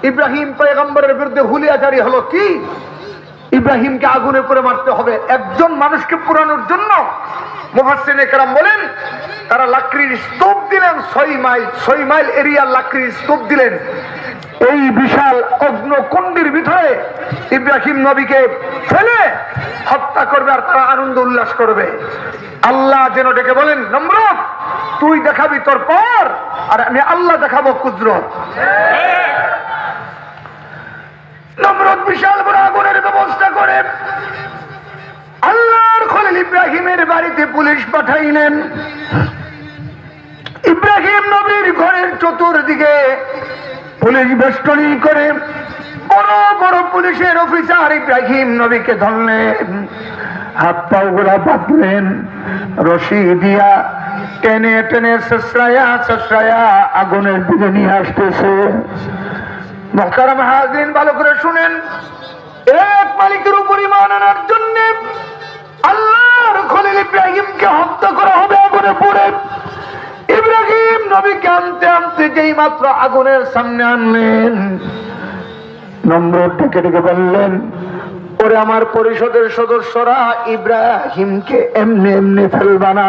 ইব্রাহিম পয়গম্বরের বিরুদ্ধে হুলিয়া জারি হলো কি? ইব্রাহিমকে আগুনে পুড়ে মারতে হবে একজন মানুষকে পুরানোর জন্য। মুফাসসিরিনে কেরাম বলেন, তারা লাকড়ির স্তূপ দিলেন 6 মাইল এরিয়ার লাকড়ির স্তূপ দিলেন। এই বিশাল অগ্নকুণ্ডের ভিতরে ইব্রাহিম নবীকে ফেলে হত্যা করবে আর তারা আনন্দ উল্লাস করবে। আল্লাহ যেন ডেকে বলেন, নমরুদ তুই দেখাবি তোর পর, আর আমি আল্লাহ দেখাবো কুদরত। নমরুদ বিশাল বড় আগুনের ব্যবস্থা করে আল্লাহর খলিল ইব্রাহিমের বাড়িতে পুলিশ পাঠাইলেন। ইব্রাহিম নবীর ঘরের চতুর্দিকে পুলিশ বেষ্টনী করে বড় বড় পুলিশের অফিসার ইব্রাহিম নবীকে ধরলেন, হাত পাও গুলা বাঁধলেন, রশি দিয়া টেনে টেনে শেষরায়া আগুনের দিকে নিয়ে আসতেছে। মুহতারাম হাজরিন, ভালো করে শুনেন, এক মালিকের উপর ঈমান আনার জন্য আল্লাহর খলিল ইব্রাহিমকে হত্যা করা হবে আগুনে পুড়ে। ইব্রাহিম নবীকে আনতে আনতে যেই মাত্র আগুনের সামনে আনলেন, নমরুদ ডেকে ডেকে বললেন, ওরে আমার পরিষদের সদস্যরা, ইব্রাহিমকে এমনি এমনি ফেলবা না,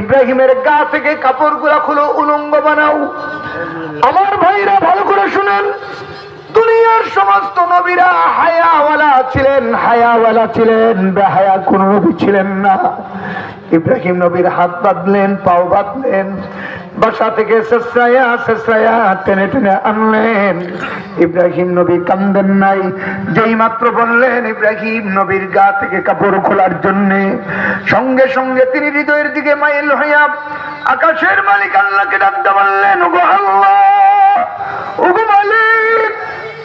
ইব্রাহিমের গা থেকে কাপড়গুলা খুলো, উলঙ্গ বানাও। আমার ভাইরা ভালো করে শুনেন, দুনিয়ার সমস্ত নবীরা হায়াওয়ালা ছিলেন, বেহায়া কোন নবী ছিলেন না। ইব্রাহিম নবীর হাত বাঁধলেন, পাও বাঁধলেন, বাসা থেকে শেষরায়া টেনে টেনে আনলেন। ইব্রাহিম নবী কান্দেন নাই, যেই মাত্র বললেন ইব্রাহিম নবীর গা থেকে কাপড় খোলার জন্য, সঙ্গে সঙ্গে তিনি হৃদয়ের দিকে মাইল হইয়া আকাশের মালিক আল্লাহকে ডাকতে বললেন, ওগো আল্লাহ, ওগো মালিক,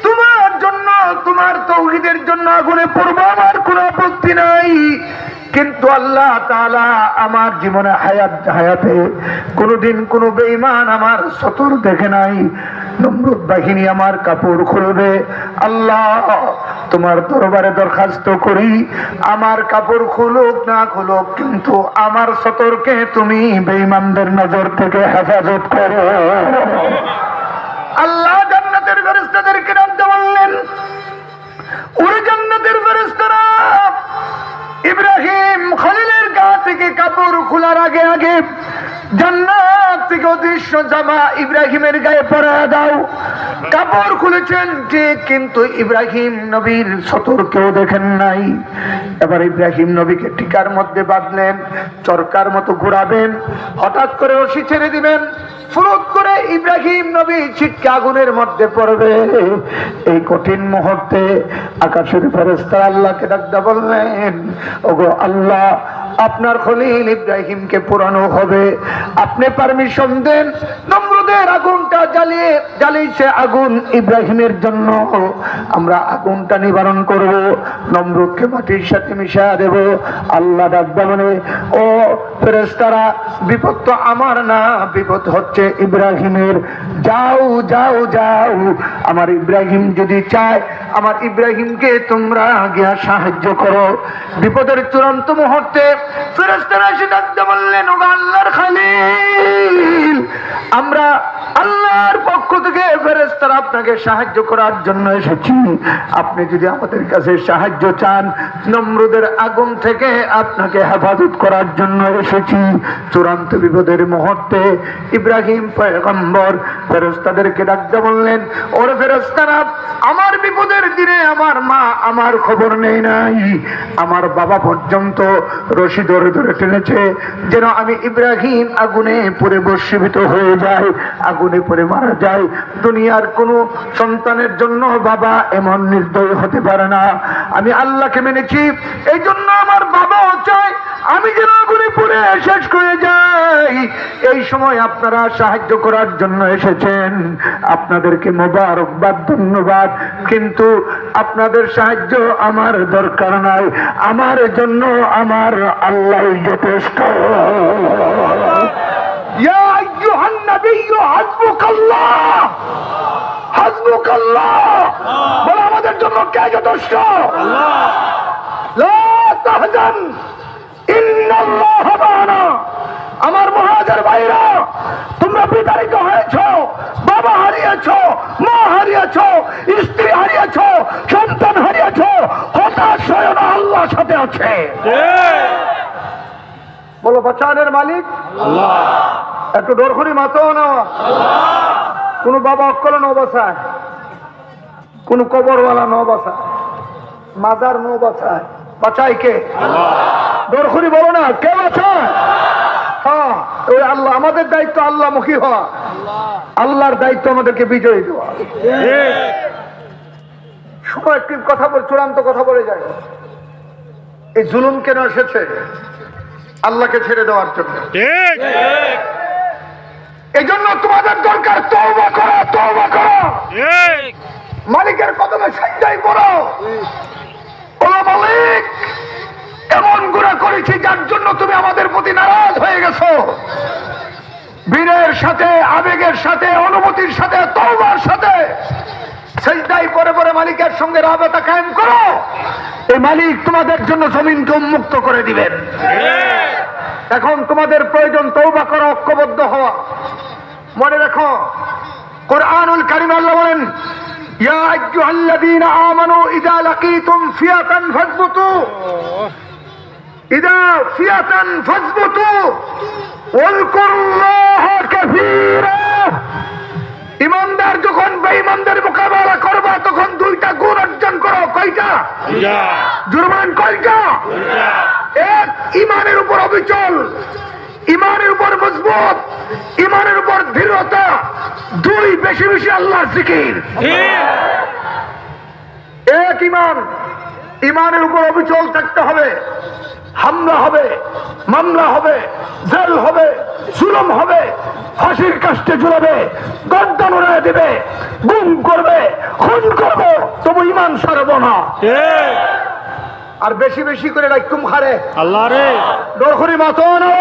তোমার জন্য, তোমার তাওহীদের জন্য আগুনে পড়ব, আমার কোনো আপত্তি নাই, কিন্তু আল্লাহ তাআলা আমার জীবনে হায়াতে কোনোদিন কোনো বেঈমান আমার সতর দেখে নাই। নমরুদ বাহিনী আমার কাপড় খুলবে, আল্লাহ তোমার দরবারে দরখাস্ত করি, আমার কাপড় খুলুক না খুলুক, কিন্তু আমার সতরকে তুমি বেঈমানদের নজর থেকে হেফাজত করো। আল্লাহ জান্নাতের ফেরেশতাদেরকে ডাকতে বললেন, ওরে জান্নাতের ফেরেশতারা, ইব্রাহিম খলিলের গা থেকে কাপড় খোলার আগে আগে জান্নাত থেকে অদৃশ্য জামা ইব্রাহিমের গায়ে পরায় দাও। কাপড় খুলেছেন ঠিক, কিন্তু ইব্রাহিম নবীর সতর কেউ দেখেন নাই। এবার ইব্রাহিম নবীকে টিকার মধ্যে বাঁধলেন, চরকার মতো ঘোরাবেন, হঠাৎ করে রশি ছেড়ে দিবেন, ফুরুত করে ইব্রাহিম নবী ছিটকে আগুনের মধ্যে পড়বে। এই কঠিন মুহূর্তে আকাশের ফেরেশতারা আল্লাহকে ডাকতে বললেন, ওগো আল্লাহ, আপনার খলিল ইব্রাহিমকে পোড়ানো হবে, আপনি পারমিশন দেন। নমরুদের আগুনটা জ্বালিয়েছে আগুন ইব্রাহিমের জন্য, আমরা আগুনটা নিবারণ করব, নমরুদকে মাটির সাথে মিশিয়ে দেব। আল্লাহ ডাকবে মানে, ও ফেরেশতারা, বিপদ তো আমার না, বিপদ হচ্ছে ইব্রাহিমের। যাও যাও যাও, আমার ইব্রাহিম যদি চায়, আমার ইব্রাহিমকে তোমরা গিয়া সাহায্য করো। বিপদের চূড়ান্ত মুহূর্তে ফেরেশতারা এসে ডাকতে বললেন, ও আল্লাহর খলিল, আমরা আল্লাহর পক্ষ থেকে ফেরেশতারা আপনাকে সাহায্য করার জন্য এসেছি, আপনি যদি আমাদের কাছে সাহায্য চান, নমরুদের আগুন থেকে আপনাকে হেফাজত করার জন্য এসেছি। চূড়ান্ত বিপদের মুহূর্তে ইব্রাহিম পয়গম্বর ফেরেশতাদেরকে ডাকতে বললেন, ওরে ফেরেশতারা, আমার বিপদের দিনে আমার মা আমার খবর নেই নাই, আমার বাবা পর্যন্ত রশি ধরে ধরে টেনেছে যেন আমি ইব্রাহিম আগুনে পুড়ে ভস্মীভূত হয়ে যাই, আগুনে পুড়ে মারা যায়। দুনিয়ার কোনো সন্তানের জন্য বাবা এমন নির্দয় হতে পারে না। আমি আল্লাহকে মেনেছি, এই জন্য আমার বাবাও চায় আমি যেন আগুনে পুড়ে শেষ করে যাই। এই সময় আপনারা সাহায্য করার জন্য এসেছেন, আপনাদেরকে মোবারকবাদ, ধন্যবাদ, কিন্তু আপনাদের সাহায্য আমার দরকার নাই, আমার জন্য আমার আল্লাহ যথেষ্ট। ইয়া আইয়ুহান নাবিয়্যু হাসবুকাল্লাহ, হাসবুকাল্লাহ, বলো আমাদের জন্য কে যথেষ্ট? আল্লাহ। লা তাহজান ইন্নাল্লাহ মা'ানা। আমার মুহাজির ভাইরা, তোমরা বিতাড়িত হয়েছো, বাবা হারিয়েছো, মা হারিয়েছো, স্ত্রী হারিয়েছো, সন্তান হারিয়েছো, হতাশ হয়ো না, আল্লাহ সাথে আছে। বলো বলো বাঁচানের মালিক আল্লাহ। একটু ডরখড়ি মাথাও না। কোন বাবা অক্কল ন বাসায়, কোন কবরওয়ালা ন বাসায়, মাজার ন বাসায়, বাঁচায় কে? ডরখড়ি বলো না, কে বাঁচায়? হ্যাঁ, ওই আল্লাহ। আমাদের দায়িত্ব আল্লাহমুখী হওয়া, আল্লাহর দায়িত্ব আমাদেরকে বিজয়ী দেওয়া। সময় একটি কথা বল, চূড়ান্ত কথা বলে যায়, এই জুলুম কেন এসেছে? আল্লাহকে ছেড়ে দেওয়ার জন্য। ঠিক। এই জন্য তোমাদের দরকার তওবা করো, তওবা করো, ঠিক। মালিকের কদমে সাজদায় পড়ো। ও মালিক, এমন গুনাহ করেছি যার জন্য তুমি আমাদের প্রতি নারাজ হয়ে গেছো। বীরের সাথে, আবেগের সাথে, অনুভূতির সাথে, তওবার সাথে সাজদায় পড়ে পড়ে মালিকের সঙ্গে রাবেতা কায়েম করো। এই মালিক তোমাদের জন্য জমিনকে উন্মুক্ত করে দিবেন। এখন তোমাদের প্রয়োজন তওবা করা, ঐক্যবদ্ধ হওয়া। মনে রাখো, কুরআনুল কারীম আল্লাহ বলেন, ইয়া আইয়ুহাল্লাযীনা আমানু ইযা লাকীতুম ফিয়াতান ফাসবুতু, ইযা ফিয়াতান ফাসবুতু ওয়াযকুরুল্লাহা কাসীরা। ইমানদার যখন বেঈমানদের মোকাবেলা করবা তখন দুইটা গুণ অর্জন করো। কয়টা? জুরমান কয়টা? এক, ইমানের উপর অবিচল, ইমানের উপর মজবুত, ইমানের উপর দৃঢ়তা। দুই, বেশি বেশি আল্লাহর জিকির। এক, ইমান, ইমানের উপর অবিচল থাকতে হবে। হামলা হবে, মামলা হবে, জেল হবে, জুলুম হবে, ফাঁসির কাস্টে ঝুলাবে, গর্দান উড়িয়ে দেবে, গুম করবে, খুন করবে, তবু ইমান ছাড়ব না। আর বেশি বেশি করে রাইকুম খারে আল্লাহ রে, ডরখড়ি মাতো না।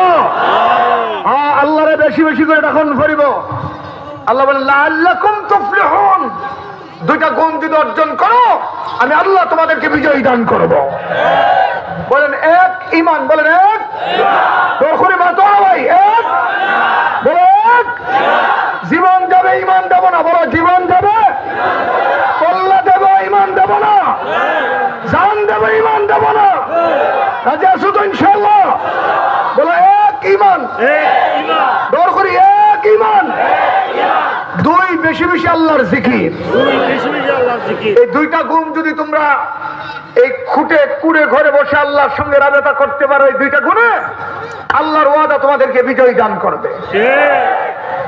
হ্যাঁ, আল্লাহ রে বেশি বেশি করে ডাকন করিব। আল্লাহ বলেন লাআল্লাকুম তুফলিহুন। দুইটা গুণ যদি অর্জন করো, আমি আল্লাহ তোমাদেরকে বিজয়ী দান করব। বলেন এক, ইমান। বলেন এক, ডরখড়ি মাতো না ভাই, এক। বলো এক। জীবন যাবে, ইমান দেব না। বলো জীবন যাবে, কল্লা দেব, ইমান দেব না। জান দেব, ইমান দেব না। রাজি আছো তো ইনশাআল্লাহ? বলো এক, ইমান। ডর করি, এক, ইমান। দুই, বেশি বেশি আল্লাহর জিকির। এই দুইটা গুণ যদি তোমরা এই খুঁটে কুড়ে ঘরে বসে আল্লাহর সঙ্গে রাবেতা করতে পারো, এই দুইটা গুণে আল্লাহর ওয়াদা তোমাদেরকে বিজয় দান করবে।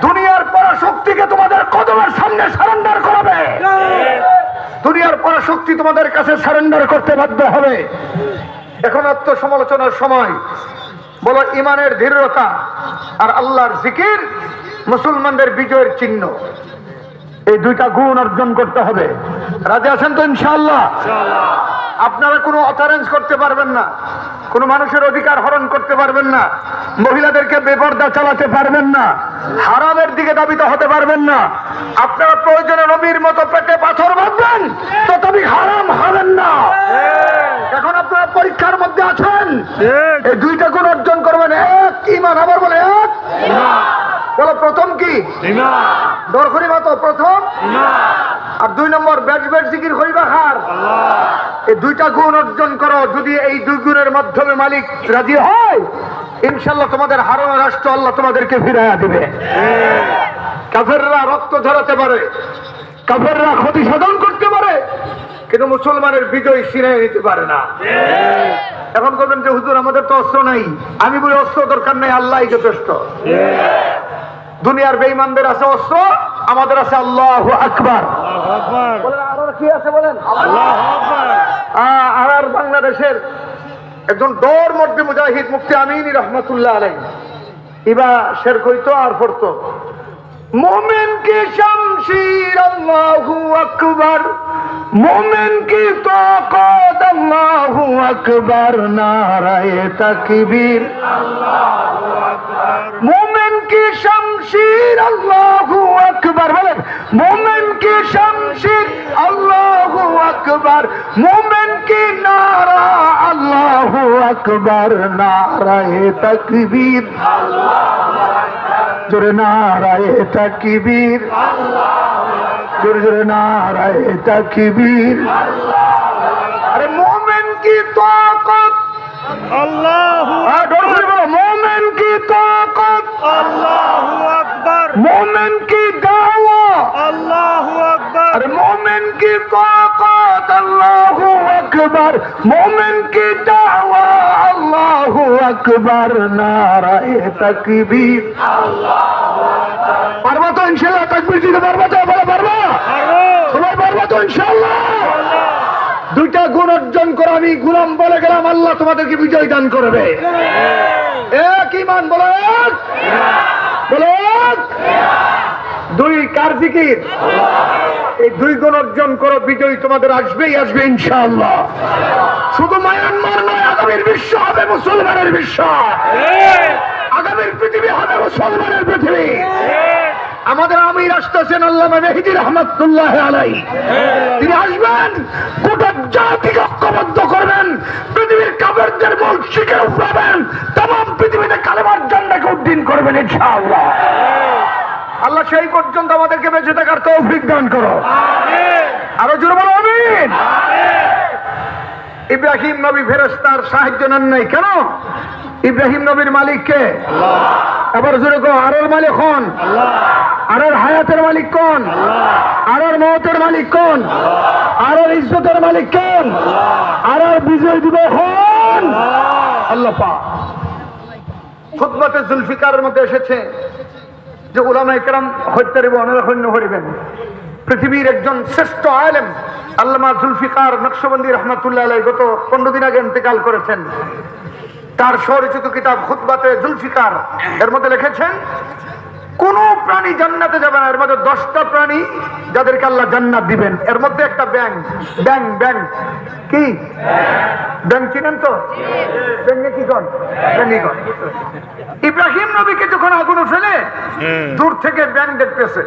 দুনিয়ার পরাশক্তিকে তোমাদের কদমের সামনে সারেন্ডার করাবে। দুনিয়ার পরাশক্তি তোমাদের কাছে সারেন্ডার করতে বাধ্য হবে। এখন আত্মসমালোচনার সময়। বলো ইমানের দৃঢ়তা আর আল্লাহর জিকির মুসলমানদের বিজয়ের চিহ্ন। এই দুইটা গুণ অর্জন করতে হবে। রাজি আছেন তো ইনশাআল্লাহ? আপনারা কোনো অচারেঞ্জ করতে পারবেন না, কোনো মানুষের অধিকার হরণ করতে পারবেন না, মহিলাদেরকে বেপরদা চালাতে পারবেন না, হারামের দিকে দাবিত হতে পারবেন না। আপনারা প্রয়োজনে নবীর মতো পেটে পাথর বাঁধবেন, তথাপি হারাম হবেন না। এখন আপনারা পরীক্ষার মধ্যে আছেন। এই দুইটা গুণ অর্জন করবেন। এক, ইমান। আবার বলে এক। বলো প্রথম কি? দরখড়ি মতো প্রথম। আর দুই নম্বর ব্যাট ব্যাট জিকির হইবা খার। এই দুইটা গুণ অর্জন করো। যদি এই দুই গুণের মাধ্যমে মালিক রাজি হয়, ইনশাল্লাহ তোমাদের হারানো রাষ্ট্র আল্লাহ তোমাদেরকে ফিরাইয়া দিবে। কাফেররা রক্ত ঝরাতে পারে, কাফেররা ক্ষতি সাধন করতে পারে, কিন্তু মুসলমানের বিজয় ছিনিয়ে নিতে পারে না। এখন বলবেন যে হুজুর আমাদের তো অস্ত্র নাই। আমি বলি অস্ত্র দরকার নেই, আল্লাহই যথেষ্ট। দুনিয়ার বেঈমানদের আছে অস্ত্র, আমাদের আছে আল্লাহু আকবার। বলেন আর কি আছে? বলেন আল্লাহু আকবার। আর বাংলাদেশের একজন দৌড় মধ্যে মুজাহিদ মুফতি আমিনী রহমাতুল্লাহ আলাইহি ইবা শের কইতো আর পড়তো, मोमिन की शमशीर अल्लाहु अकबर, मोमिन की ताकत अल्लाहु अकबर, नाराए तकबीर अल्लाहु अकबर, मोमिन की शमशीर अल्लाहु अकबर। बोले मोमिन की शमशीर अल्लाहु अकबर, मोमिन की नारा अल्लाहु अकबर, नाराए तकबीर जोरे नाराए तकबीर, जोरे जोरे नाराए तकबीर। अरे मोमिन की ताकत अल्लाह, मोमिन की ताकत अल्लाहु अकबर, मोमिन की दावा अल्लाहु अकबर, नाराए तकबीर পারবা তো ইনশাআল্লাহ? তাকবীর দিতে পারবা তো? বলো পারবা? সবাই পারবা তো ইনশাআল্লাহ? দুইটা গুণ অর্জন করে আমি গোলাম বলে গেলাম, আল্লাহ তোমাদেরকে বিজয় দান করবে। এক ঈমান, বলো এক, বলো এক। দুই কার জিকির? এই দুই গুণ অর্জন করো, বিজয় তোমাদের আসবেই আসবে ইনশাআল্লাহ। শুধু মায়ানমার নয়, আগামীর বিশ্ব হবে মুসলমানের বিশ্ব, আগামীর পৃথিবী হবে মুসলমানের পৃথিবী। আমাদের আমির আসতেছেন আল্লামা মেহেদী রহমাতুল্লাহ আলাইহি, তিনি আসবেন, গোটা জাতিকে ঐক্যবদ্ধ করবেন, পৃথিবীর কাফেরদের মূল শিখে উঠাবেন, तमाम পৃথিবীতে কালেমার ঝান্ডাকে উড্ডীন করবেন ইনশাআল্লাহ। আল্লাহ সেই পর্যন্ত আমাদেরকে বেঁচে থাকার তৌফিক দান করো, আরো জোরে বলো আমিন। ইব্রাহিম নবী ফেরেশতার সাহায্য নেন নাই কেন? ইব্রাহিম নবীর মালিক কে? আল্লাহ। এবার জোরে কো, আরর মালিক কোন? আল্লাহ। আরর হায়াতের মালিক কোন? আল্লাহ। আরর মওতের মালিক কোন? আল্লাহ। আরর ইজ্জতের মালিক কোন? আল্লাহ। আরর বিজয় দিবে কোন? আল্লাহ। আল্লাহ পাক খুতবাতে জুলফিকারের মধ্যে এসেছে যে উলামায়ে কেরাম হত্যারে অনরহন্য হরিবেন। পৃথিবীর একজন শ্রেষ্ঠ আলেম আল্লামা জুলফিকার নকশবন্দি রহমাতুল্লাহ আলাইহি গত 15 দিন আগে ইন্তেকাল করেছেন। তার স্বরচিত কিতাব খুতবাতে জুলফিকার এর মধ্যে লিখেছেন, কোন প্রাণী জান্নাতে যাবে না, এর মধ্যে 10টা প্রাণী যাদেরকে আল্লাহ জান্নাত দিবেন। এর মধ্যে একটা ব্যাং। ব্যাং ব্যাং কি? ব্যাং চিনেন তো? ব্যাঙে কি কন? ব্যাঙই কন। ইব্রাহিম নবীকে যখন আগুনে ফেলে দূর থেকে ব্যাং দেখতেছে,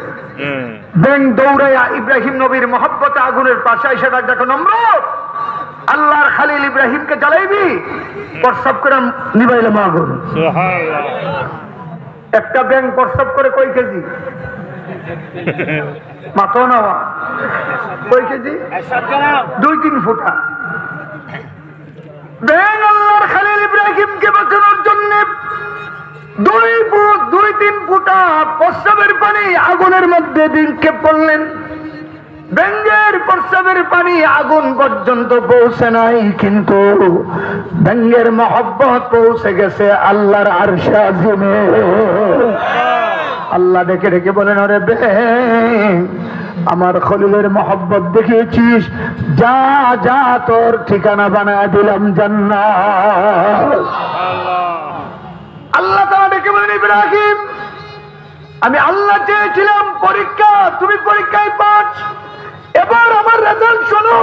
ব্যাং দৌড়াইয়া ইব্রাহিম নবীর মহব্বতে আগুনের পাশে এসে দেখো, নমরুদ আল্লাহর খালিল ইব্রাহিমকে জ্বালাইবি? প্রস্রাব করে নিবাইলাম আগুন। একটা ব্যাং প্রস্রাব করে কয় কেজি? মাতো নেওয়া কয় কেজি? 2-3 ফুটা। ব্যাং আল্লাহর খালিল ইব্রাহিমকে বাঁচানোর জন্য 2-3 ফুটা প্রস্রাবের পানি আগুনের মধ্যে নিক্ষেপ করলেন। ব্যঙ্গের প্রস্রাবের পানি আগুন পর্যন্ত পৌঁছে নাই, কিন্তু ব্যঙ্গের মহব্বত পৌঁছে গেছে আল্লাহর আরশে আজিমে। আল্লাহ ডেকে ডেকে বলেন, আরে ব্যাং, আমার খলিলের মহব্বত দেখিয়েছিস, যা যা তোর ঠিকানা বানায় দিলাম জান্নাত। আল্লাহ তাআলা ডেকে বলেন, ইব্রাহিম, আমি আল্লাহ চেয়েছিলাম পরীক্ষা, তুমি পরীক্ষায় পাস। এবার আমার রেজাল্ট শোনো,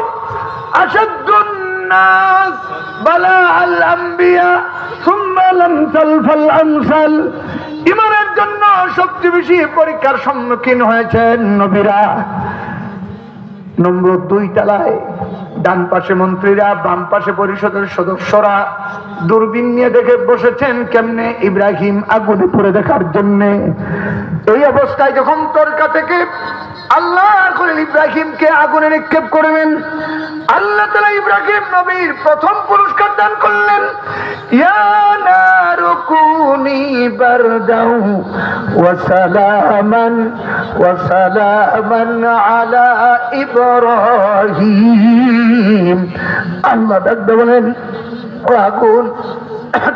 আশাদ্দুন নাস বালাআল আম্বিয়া সুম্মা লামসাল ফাল আমসাল। ঈমানের জন্য সবচেয়ে বেশি পরীক্ষার সম্মুখীন হয়েছেন নবীরা। নম্বর 2 তলায়, ডান পাশে মন্ত্রীরা, বাম পাশে পরিষদের সদস্যরা দূরবীন নিয়ে দেখে বসেছেন কেমনে ইব্রাহিম আগুনে পড়ে দেখার জন্য। এই অবস্থায় যখন তরকা থেকে আল্লাহ খলিল ইব্রাহিমকে আগুনে নিক্ষেপ করবেন, আল্লাহ তাআলা ইব্রাহিম নবীর প্রথম পুরস্কার দান করলেন, ইয়া নারু কুনি বারদাও ওয়া সালামান আলা ইব্রাহিম। আল্লাহ ডাকতে বলেন, ও আগুন,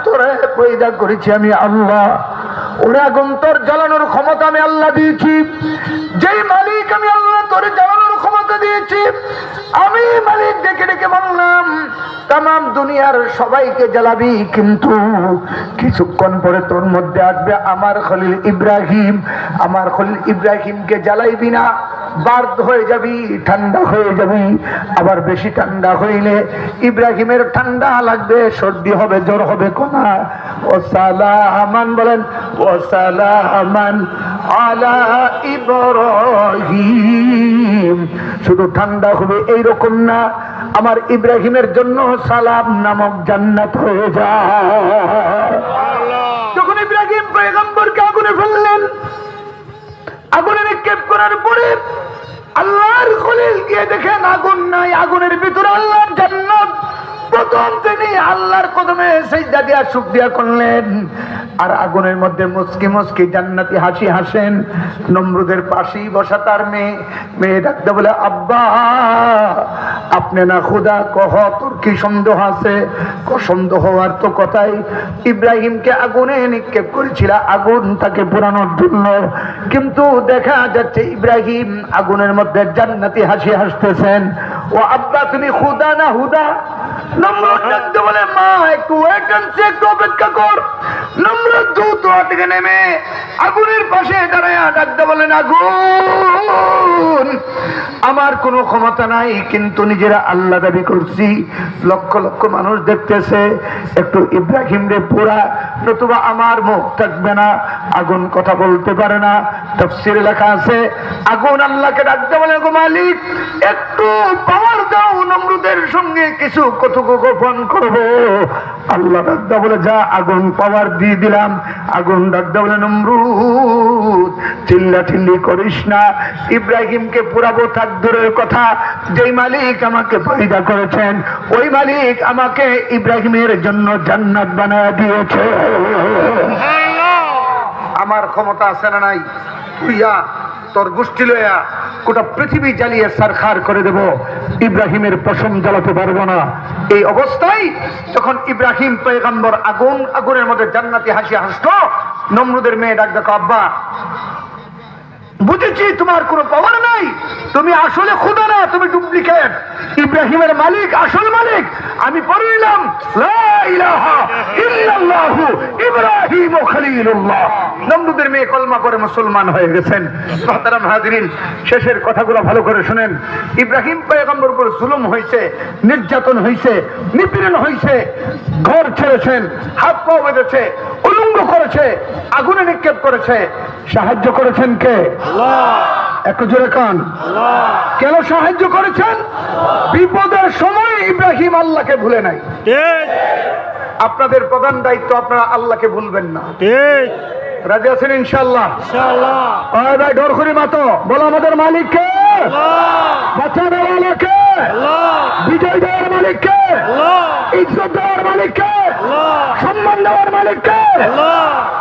তোরা পয়দা করেছি আমি আল্লাহ, ওরা আগুন তোর জ্বালানোর ক্ষমতা আমি আল্লাহ দিয়েছি। যেই মালিক আমি আল্লাহ তোর জ্বালানোর ক্ষমতা দিয়েছি, আমি মালিক ডেকে ডেকে বললাম তামাম দুনিয়ার সবাইকে জ্বালাবি, কিন্তু কিছুক্ষণ পরে তোর মধ্যে আসবে আমার খলিল ইব্রাহিম। আমার খলিল ইব্রাহিমকে জ্বালাইবি না, বার্দ হয়ে যাবি, ঠান্ডা হয়ে যাবি। আবার বেশি ঠান্ডা হইলে ইব্রাহিমের ঠান্ডা লাগবে, সর্দি হবে, জ্বর হবে। কোনা ও সালামান বলেন, ও সালামান আলা ইব্রাহিম। শুধু ঠান্ডা হবে এইরকম না, আমার ইব্রাহিমের জন্য সালাম নামক জান্নাত হয়ে যায়। যখন ইব্রাহিম পয়গম্বরকে আগুনে ফেললেন, আগুনে নিক্ষেপ করার পরে আল্লাহর খলিল গিয়ে দেখেন আগুন নাই, আগুনের ভিতরে আল্লাহর জান্নাত। প্রথম তিনি আল্লাহর কদমে সিজদা দিয়া শুকরিয়া করলেন, আর আগুনের মধ্যে মুস্কি মুস্কি জান্নাতি হাসি হাসেন। নমরুদের পাশেই বসা তার মেয়ে ডাকতে বলে, আব্বা আপনি না খুদা, কহ তোর কি সন্দেহ আছে? সন্দেহ হওয়ার তো কথাই, ইব্রাহিমকে আগুনে নিক্ষেপ করেছিল আগুন তাকে পোড়ানোর জন্য, কিন্তু দেখা যাচ্ছে ইব্রাহিম আগুনের মধ্যে জান্নাতি হাসি হাসতেছেন। ও আব্বা তুমি খুদা না হুদা? নমরুদ ডাকতে বলে, মা একটু ওয়েট এন্ড সি, একটু অপেক্ষা কর। নমরুদ দ্রুত থেকে নেমে আগুনের পাশে দাঁড়ায় ডাকতে বলেন, আগুন আমার কোনো ক্ষমতা নাই, কিন্তু নিজেরা আল্লাহ দাবি করছি, লক্ষ লক্ষ মানুষ দেখতেছে, একটু ইব্রাহিম রে পোড়া, নতুবা আমার মুখ থাকবে না। আগুন কথা বলতে পারে না, তাফসীরে লেখা আছে আগুন আল্লাহকে ডাকতে বলে, গো মালিক একটু পাওয়ার দাও, নমরুদের সঙ্গে কিছু কথোপকথন করবো। আল্লাহ ডাকতে বলে, যা আগুন পাওয়ার দিয়ে দিলাম। আগুন ডাকতে বলে, নমরুদ চিল্লা চিল্লি করিস না, ইব্রাহিমকে পুরাবো থাক দূরের কথা, যেই মালিক আমাকে পয়দা করেছেন ওই মালিক আমাকে ইব্রাহিমের জন্য জান্নাত বানায় দিয়েছে। আমার ক্ষমতা আছে না নাই? তুইয়া তোর গোষ্ঠী লইয়া গোটা পৃথিবী জ্বালিয়ে সারখার করে দেব, ইব্রাহিমের পশম জ্বালাতে পারবো না। এই অবস্থায় যখন ইব্রাহিম পয়গম্বর আগুনের মধ্যে জান্নাতি হাসি হাসতো, নমরুদের মেয়ে ডাক দেখো, আব্বা বুঝেছি তোমার কোনো পাওয়ার নাই, তুমি আসলে খুদা না, তুমি ডুপ্লিকেট। ইব্রাহিমের মালিক আসল মালিক আমি পড়লাম, লা ইলাহা ইল্লাল্লাহু ইব্রাহিম খলিলুল্লাহ। নমরুদের মেয়ে কলমা পড়ে মুসলমান হয়ে গেছেন। মুহতারাম হাজিরিন, শেষের কথাগুলো ভালো করে শুনেন। ইব্রাহিম পয়গম্বর উপর জুলুম হয়েছে, নির্যাতন হয়েছে, নিপীড়ন হয়েছে, ঘর ছেড়েছেন, হাত পা বেঁধেছে, উলঙ্গ করেছে, আগুনে নিক্ষেপ করেছে। সাহায্য করেছেন কে? একটু জোরে কান। কেন সাহায্য করেছেন? বিপদের সময় ইব্রাহিম আল্লাহকে ভুলে নাই। আপনাদের প্রধান দায়িত্ব, আপনারা আল্লাহকে ভুলবেন না। রাজি আছেন ইনশাআল্লাহ? ভাই ডর করি মাতো বলো, আমাদের মালিককে, বাচ্চা দেওয়ালাকে, বিজয় দেওয়ার মালিককে, ইজ্জত দেওয়ার মালিককে, সম্মান দেওয়ার মালিককে।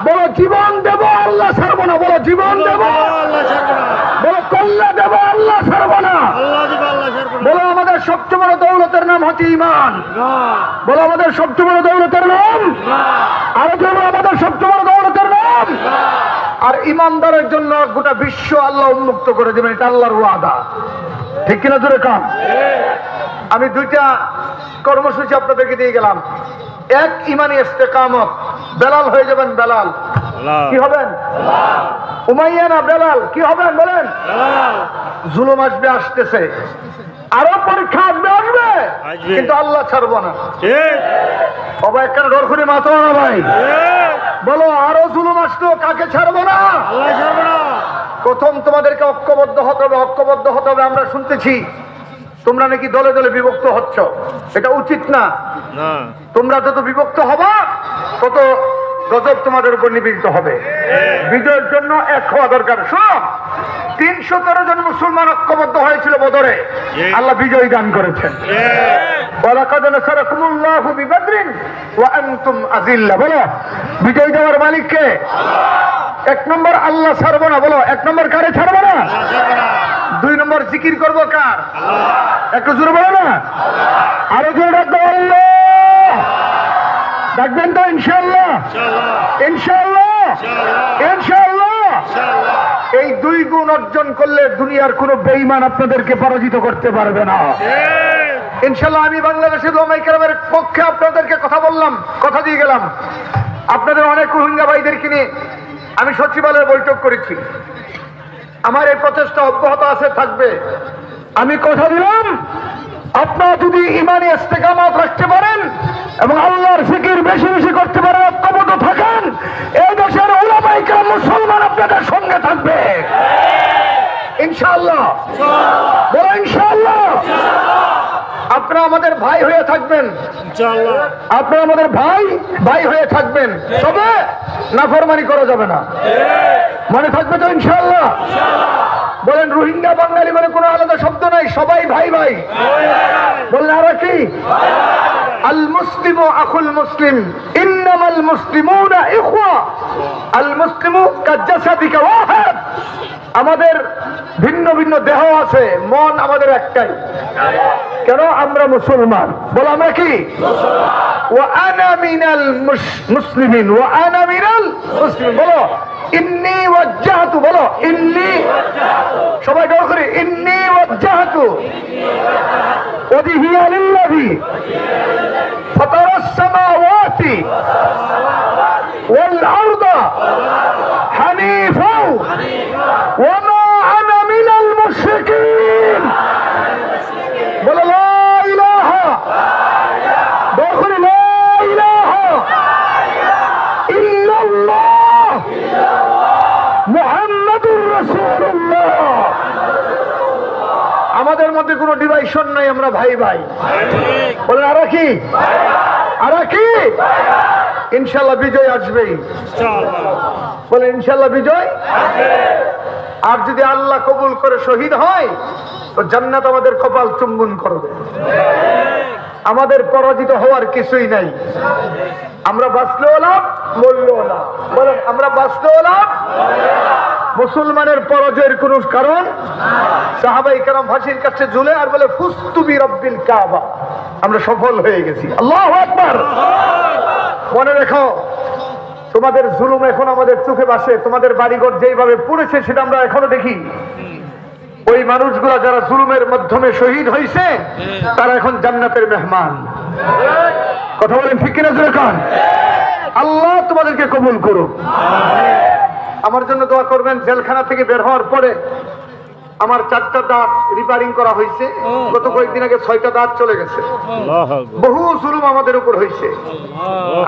বলো জীবন দেব আল্লাহ ছাড়বো না। বলো জীবন দেব, বলো কল্যাণ দেব আল্লাহ ছাড়বো না। বলো আমাদের সবচেয়ে বড় দৌলতের নাম হচ্ছে ঈমান। বলো আমাদের সবচেয়ে বড় দৌলতের নাম, আরো বলো আমাদের সবচেয়ে বড় দৌলতের নাম। আর ইমানদারের জন্য গোটা বিশ্ব আল্লাহ উন্মুক্ত করে দেবেন, এটা আল্লাহর ওয়াদা। ঠিক কিনা জোরে কান। আমি দুইটা কর্মসূচি আপনাদেরকে দিয়ে গেলাম। এক, ইমানি ইস্তেকামত, বেলাল হয়ে যাবেন। বেলাল কি হবেন? উমাইয়া না বেলাল কি হবেন বলেন? জুলুম আসবে, আসতেছে, আরো পরীক্ষা আসবে, কিন্তু আল্লাহ ছাড়বো না। বাবা একখানে ডর করে মাতো না ভাই। বলো আরো জুলুম আসলো, কাকে ছাড়বো না? প্রথম তোমাদেরকে ঐক্যবদ্ধ হতে হবে, ঐক্যবদ্ধ হতে হবে। আমরা শুনতেছি তোমরা নাকি দলে দলে বিভক্ত হচ্ছ, এটা উচিত না। তোমরা যত বিভক্ত হবা তত গজব তোমাদের উপর নিপীড়িত হবে। বিজয়ের জন্য এক হওয়া দরকার। সব 313 জন মুসলমান ঐক্যবদ্ধ হয়েছিল বদরে, আল্লাহ বিজয় দান করেছেন। ওয়ালাকাদ নাসারাকুমুল্লাহু বিবাদরিন ওয়া আনতুম আযিল্লা। বলো বিজয় দেওয়ার মালিক কে? এক নম্বর আল্লাহ ছাড়বো না। বলো এক নম্বর কারে ছাড়বো না? দুই নম্বর জিকির করবো কার? একটু জোরে বলো না, আরো জোরে ডাকবো আল্লাহ। ডাকবেন তো ইনশাআল্লাহ? ইনশাআল্লাহ, ইনশাআল্লাহ। এই দুই গুণ অর্জন করলে দুনিয়ার কোনো বেঈমান আপনাদেরকে পরাজিত করতে পারবে না ইনশাআল্লাহ। আমি বাংলাদেশের উলামায়ে কেরামের পক্ষে আপনাদেরকে কথা বললাম, কথা দিয়ে গেলাম। আপনাদের অনেক রোহিঙ্গা ভাইদেরকে নিয়ে আমি সচিবালয়ে বৈঠক করেছি। আমার এই প্রচেষ্টা অব্যাহত আছে, থাকবে। আমি কথা দিলাম, আপনারা যদি ইমানি ইস্তেকামত রাখতে পারেন এবং আল্লাহর জিকির বেশি বেশি করতে পারেন, ঐক্যবদ্ধ থাকেন, এই দেশের উলামায়ে কেরাম মুসলমান আপনাদের সঙ্গে থাকবে ইনশাআল্লাহ। বলো ইনশাআল্লাহ। আপনারা আমাদের ভাই হয়ে থাকবেন ইনশাআল্লাহ। আপনারা আমাদের ভাই হয়ে থাকবেন, তবে নাফরমানি করা যাবে না। মনে থাকবে তো ইনশাআল্লাহ? বলেন রোহিঙ্গা বাঙালি বলে কোনো আলাদা শব্দ নাই, সবাই ভাই ভাই। বলেন আর কি? আল মুসলিমু আখুল মুসলিম, ইন্নামাল মুসলিমুনা ইখওয়া, আল মুসলিমু কাজ্জাসাদিকা ওয়াহিদ। আমাদের ভিন্ন ভিন্ন দেহ আছে, মন আমাদের একটাই। কেন? আমরা মুসলমান। বলো আমরা কি? ওয়া আনা মিনাল মুসলিমিন, ওয়া আনা মিনাল মুসলিমিন। বলো ইন্নী ওয়াজ্জাহতু, বলো ইন্নী, সবাই জোর করে ইন্নী ওয়াজ্জাহতু ওয়াজহিয়া লিল্লাযী ফাতারাস সামাওয়াতি ওয়াল আরদা হানিফা ওয়া মা আনা মিনাল মুশরিকিন। বলো লা ইলাহা, জোর করে লা ইলাহা ইল্লাল্লাহ মুহাম্মাদুর রাসূলুল্লাহ। আমাদের মধ্যে কোনো ডিভাইশন নাই, আমরা ভাই ভাই। বলেন আর কি? আর কি? ইনশাআল্লাহ বিজয় আসবেই। বলেন ইনশাআল্লাহ বিজয়। আর যদি আল্লাহ কবুল করে শহীদ হয় তো জান্নাত আমাদের কপাল চুম্বন করবে। আমাদের পরাজিত হওয়ার কিছুই নাই। আমরা বাঁচলেও লাভ, মরলেও লাভ। বলেন আমরা বাঁচলেও লাভ। মুসলমানের পরাজয়ের কোন কারণ? সাহাবায়ে কেরাম ফাঁসির কাছে ঝুলে আর বলে ফুস্তু বিরাব্বিল কাবা, আমরা সফল হয়ে গেছি। আল্লাহু আকবার। মনে রেখো, তোমাদের জুলুম এখন আমাদের চোখে ভাসে। তোমাদের বাড়িঘর যেইভাবে পুড়েছে সেটা আমরা এখনো দেখি। ওই মানুষগুলা যারা জুলুমের মাধ্যমে শহীদ হয়েছে তারা এখন জান্নাতের মেহমান। কথা বলেন ঠিক কিনা? জোরে কান। আল্লাহ তোমাদেরকে কবুল করুক। আমার জন্য দোয়া করবেন। জেলখানা থেকে বের হওয়ার পরে আমার 4টা দাঁত রিপেয়ারিং করা হয়েছে। গত কয়েকদিন আগে 6টা দাঁত চলে গেছে। বহু জুলুম আমাদের উপর হয়েছে।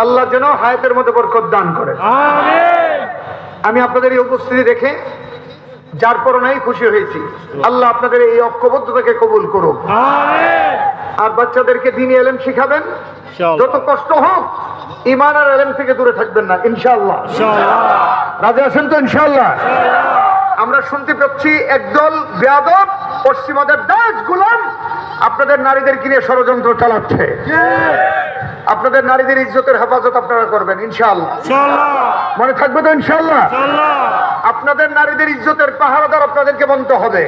আল্লাহ যেন হায়াতের মধ্যে বরকত দান করে। আমি আপনাদের এই উপস্থিতি দেখে যার পরনাই খুশি হয়েছি। আল্লাহ আপনাদের এই ঐক্যবদ্ধতাকে কবুল করুক। আর বাচ্চাদেরকে দ্বীনি ইলম শিখাবেন। যত কষ্ট হোক ঈমান আর ইলম থেকে দূরে থাকবেন না, ইনশাআল্লাহ। রাজি আছেন তো? ইনশাআল্লাহ। আমরা শুনতে পাচ্ছি একদল বেয়াদব পশ্চিমাদের দাস গোলাম আপনাদের নারীদের কিনে ষড়যন্ত্র চালাচ্ছে। আপনাদের নারীদের ইজ্জতের হেফাজত আপনারা করবেন ইনশাআল্লাহ। মনে থাকবে তো? ইনশাআল্লাহ। আপনাদের নারীদের ইজ্জতের পাহারাদার আপনাদেরকে বলতে হবে।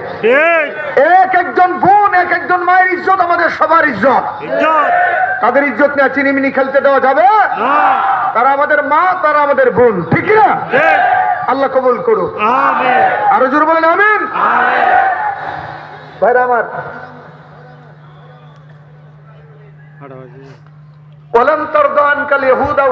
এক একজন বোন, এক একজন মায়ের ইজ্জত আমাদের সবার ইজ্জত। তাদের ইজ্জত নিয়ে চিনিমিনি খেলতে দেওয়া যাবে? তারা আমাদের মা, তারা আমাদের বোন, ঠিক না? আল্লাহ কবুল করুক। আরো জোরে বলেন আমিন। ভাইরা আমার, ওয়ালান তারদা আনকাল ইয়াহুদা